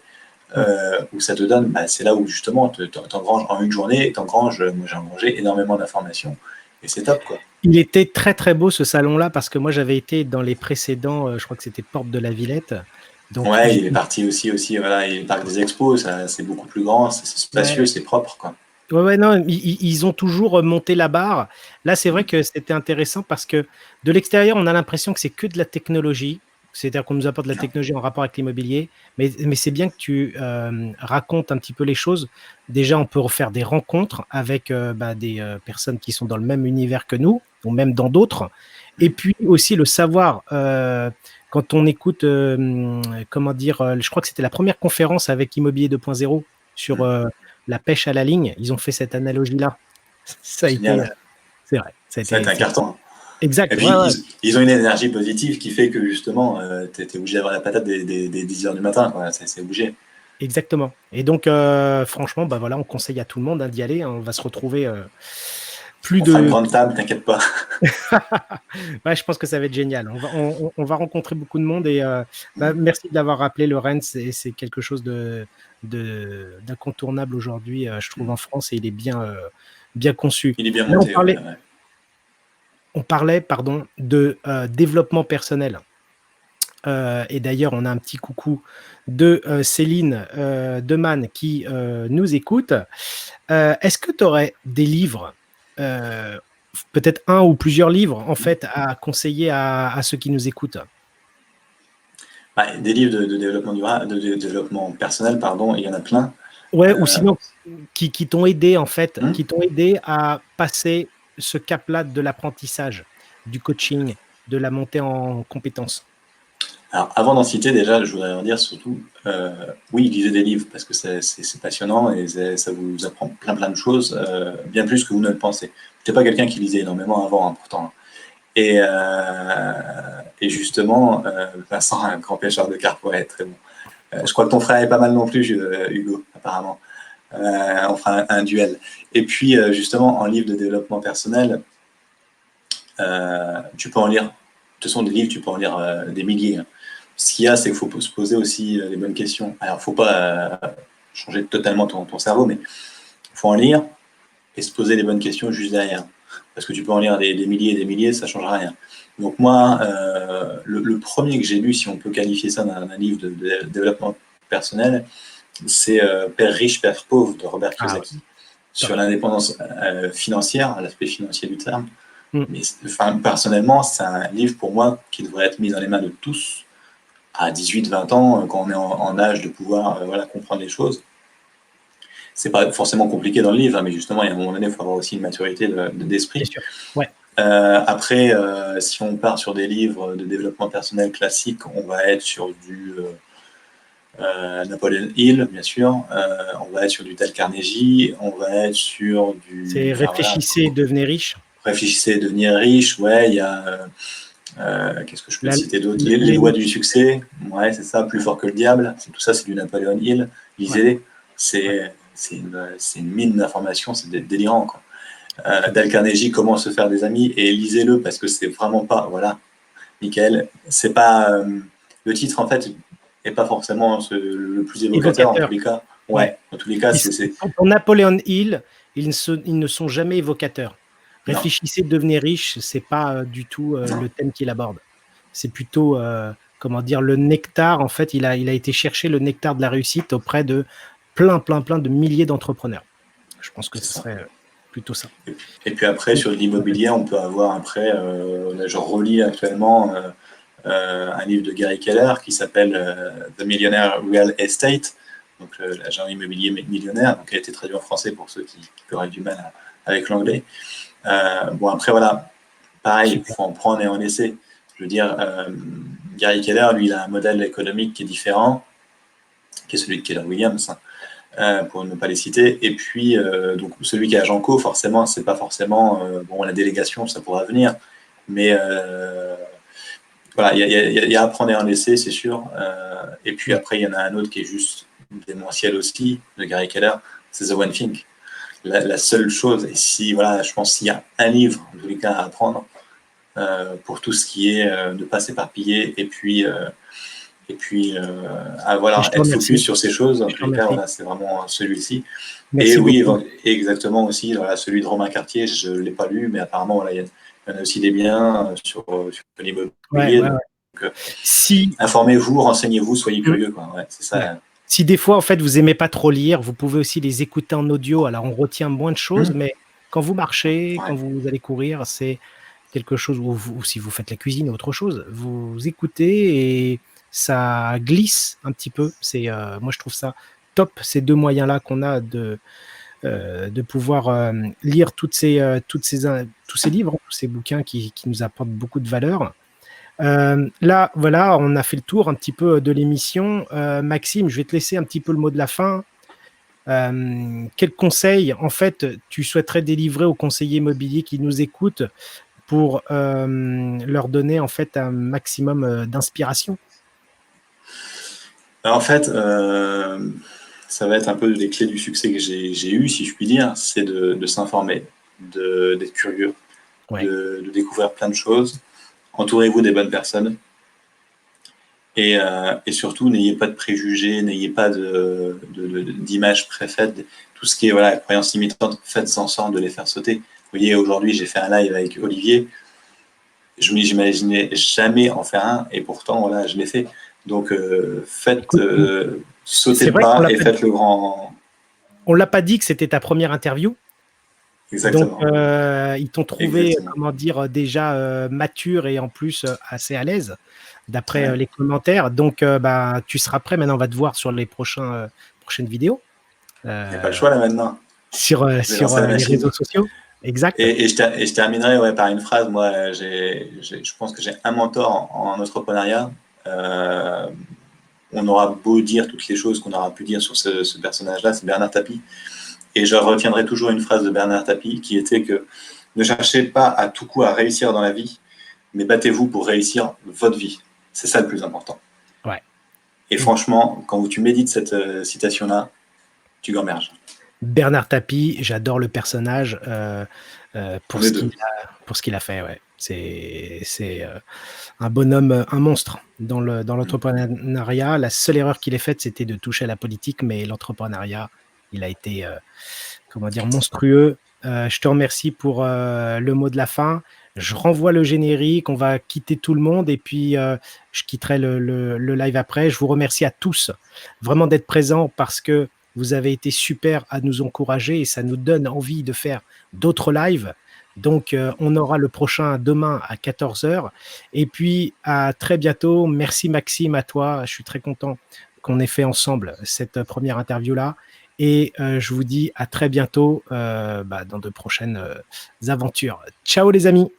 où ça te donne, c'est là où justement t'engranges en une journée, moi j'ai engrangé énormément d'informations, et c'est top, quoi. Il était très très beau ce salon-là parce que moi j'avais été dans les précédents, je crois que c'était Porte de la Villette. Donc Ouais, il est parti aussi, voilà, et le parc des expos, c'est beaucoup plus grand, c'est spacieux, ouais, c'est propre, quoi. ouais, non, ils ont toujours monté la barre. Là, c'est vrai Mm. que c'était intéressant parce que de l'extérieur, on a l'impression que c'est que de la technologie. C'est-à-dire qu'on nous apporte de la Non. technologie en rapport avec l'immobilier. Mais c'est bien que tu racontes un petit peu les choses. Déjà, on peut refaire des rencontres avec des personnes qui sont dans le même univers que nous, ou même dans d'autres. Et puis aussi le savoir, quand on écoute, comment dire, je crois que c'était la première conférence avec Immobilier 2.0 sur Mm. la pêche à la ligne, ils ont fait cette analogie-là. Ça a été, Génial. c'est vrai, ça a Ça va être été un carton, hein. Et exact. Ouais, puis, ouais, ils ont une énergie positive qui fait que justement, tu es obligé d'avoir la patate des 10 heures du matin, quoi. C'est obligé. exactement. Et donc, franchement, bah voilà, on conseille à tout le monde d'y aller, hein. On va se retrouver plus On fera une de. grande table, t'inquiète pas. Ouais, je pense que ça va être génial. On va rencontrer beaucoup de monde et merci de l'avoir rappelé, Lorenz. C'est quelque chose d'incontournable aujourd'hui, je trouve, en France et il est bien conçu. Il est bien Là, monté, ouais, ouais. on parlait, pardon, de développement personnel. Et d'ailleurs, on a un petit coucou de Céline Demann qui nous écoute. Est-ce que tu aurais des livres, euh, peut-être un ou plusieurs livres, en fait, à conseiller à ceux qui nous écoutent? Des livres de développement durable, de développement personnel, pardon, il y en a plein. Ouais, ou Euh, sinon, qui t'ont aidé, en fait, hmm. qui t'ont aidé à passer ce cap-là de l'apprentissage, du coaching, de la montée en compétences. Alors, avant d'en citer, déjà, je voudrais en dire surtout, oui, lisez des livres parce que c'est passionnant et ça vous apprend plein de choses, bien plus que vous ne le pensez. Je n'étais pas quelqu'un qui lisait énormément avant, hein, pourtant. Et justement, Vincent, un grand pêcheur de carpe, ouais, très bon. Je crois que ton frère est pas mal non plus, Hugo, apparemment. On fera un duel. Et puis, justement, en livre de développement personnel, tu peux en lire, de toute façon, des livres, tu peux en lire des milliers, hein. Ce qu'il y a, c'est qu'il faut se poser aussi les bonnes questions. Alors, il ne faut pas changer totalement ton cerveau, mais il faut en lire et se poser les bonnes questions juste derrière. Parce que tu peux en lire des milliers et des milliers, ça ne changera rien. Donc moi, le premier que j'ai lu, si on peut qualifier ça d'un livre de développement personnel, c'est Père riche, Père pauvre de Robert Ah ouais, Kiyosaki, sur top. l'indépendance financière, l'aspect financier du terme. Mm. Mais enfin, personnellement, c'est un livre pour moi qui devrait être mis dans les mains de tous à 18-20 ans, quand on est en âge de pouvoir voilà, comprendre les choses. C'est pas forcément compliqué dans le livre, hein, mais justement, il y a un moment donné, il faut avoir aussi une maturité Bien d'esprit. sûr. Ouais. Après, si on part sur des livres de développement personnel classiques, on va être sur du Napoleon Hill, bien sûr. On va être sur du Dale Carnegie. On va être sur du. C'est Enfin voilà, réfléchissez et devenez riche. réfléchissez, devenir riche. Ouais, il y a. Qu'est-ce que je peux te La- citer d'autre? Les lois du succès. Ouais, c'est ça. Plus fort que le diable. Tout ça, c'est du Napoleon Hill. Ouais, Lisez-les. ouais, C'est une mine d'informations. C'est délirant, quoi. top. Dale Carnegie, comment se faire des amis, et lisez-le parce que c'est vraiment pas, voilà, Michael, c'est pas le titre en fait est pas forcément le plus évocateur en tous Évocateur. les cas. Ouais. Ouais, en tous les cas, c'est Pour Napoléon Hill, ils ne sont jamais évocateurs. non, Réfléchissez, devenez riche, c'est pas du tout non, le thème qu'il aborde. C'est plutôt, comment dire, le nectar. En fait, il a été chercher le nectar de la réussite auprès de plein de milliers d'entrepreneurs. Je pense que c'est ce ça. serait plutôt ça. Et puis après sur l'immobilier, on peut avoir après, là je relis actuellement un livre de Gary Keller qui s'appelle The Millionaire Real Estate, donc l'agent immobilier millionnaire, donc qui a été traduit en français pour ceux qui auraient du mal avec l'anglais. Bon après voilà, pareil, il Super. faut en prendre et en laisser. Je veux dire, Gary Keller, lui, il a un modèle économique qui est différent, qui est celui de Keller Williams, hein, pour ne pas les citer. Et puis, donc, celui qui est agent co, forcément, c'est pas forcément bon, la délégation, ça pourra venir, mais voilà, il y a à prendre et à en laisser, c'est sûr. Et puis Mm. après, il y en a un autre qui est juste démentiel aussi, de Gary Keller, c'est The One Thing. La seule chose, et si, voilà, je pense qu'il y a un livre, en tous les cas, à apprendre, pour tout ce qui est ne pas s'éparpiller, et puis voilà, être focus sur ces choses, en tous les cas, voilà, c'est vraiment celui-ci. Merci oui, beaucoup. exactement aussi, voilà, celui de Romain Cartier, je ne l'ai pas lu, mais apparemment, voilà, il y en a aussi des biens sur l'immobilier. Ouais. Donc, informez-vous, renseignez-vous, soyez curieux, quoi. Ouais, c'est ça. Ouais. Si des fois, en fait, vous aimez pas trop lire, vous pouvez aussi les écouter en audio. Alors, on retient moins de choses, mais quand vous marchez, quand vous allez courir, c'est quelque chose, ou si vous faites la cuisine ou autre chose, vous écoutez et ça glisse un petit peu. Moi, je trouve ça top, ces deux moyens-là qu'on a de pouvoir lire tous ces livres, tous ces bouquins qui nous apportent beaucoup de valeur. Là, voilà, on a fait le tour un petit peu de l'émission. Maxime, je vais te laisser un petit peu le mot de la fin. Quel conseil, en fait, tu souhaiterais délivrer aux conseillers immobiliers qui nous écoutent pour leur donner, en fait, un maximum d'inspiration? En fait, ça va être un peu les clés du succès que j'ai eu, si je puis dire, c'est de s'informer, d'être curieux, de découvrir plein de choses. Entourez-vous des bonnes personnes. Et surtout, n'ayez pas de préjugés, n'ayez pas d'images préfaites. Tout ce qui est voilà, croyances limitantes, faites en sorte de les faire sauter. Vous voyez, aujourd'hui, j'ai fait un live avec Olivier. Je m'imaginais jamais en faire un, et pourtant, voilà, je l'ai fait. Donc, faites sauter le pas et faites le grand. On l'a pas dit que c'était ta première interview. Exactement. Donc, ils t'ont trouvé, comment dire, déjà mature et en plus assez à l'aise, d'après les commentaires. Donc, tu seras prêt. Maintenant, on va te voir sur les prochaines vidéos. Il n'y a pas le choix là maintenant. Sur les réseaux sociaux. Exact. Et je terminerai par une phrase. Moi, je pense que j'ai un mentor en entrepreneuriat. On aura beau dire toutes les choses qu'on aura pu dire sur ce personnage-là, c'est Bernard Tapie. Et je retiendrai toujours une phrase de Bernard Tapie qui était que ne cherchez pas à tout coup à réussir dans la vie, mais battez-vous pour réussir votre vie. C'est ça le plus important. Ouais. Et franchement, quand tu médites cette citation-là, tu gamberges. Bernard Tapie, j'adore le personnage pour ce qu'il a fait. Ouais. C'est un bonhomme, un monstre dans l'entrepreneuriat. La seule erreur qu'il ait faite, c'était de toucher à la politique, mais l'entrepreneuriat, il a été, monstrueux. Je te remercie pour le mot de la fin. Je renvoie le générique, on va quitter tout le monde et puis je quitterai le live après. Je vous remercie à tous vraiment d'être présents parce que vous avez été super à nous encourager et ça nous donne envie de faire d'autres lives. Donc, on aura le prochain demain à 14h. Et puis, à très bientôt. Merci Maxime, à toi. Je suis très content qu'on ait fait ensemble cette première interview-là. Et je vous dis à très bientôt dans de prochaines aventures. Ciao les amis.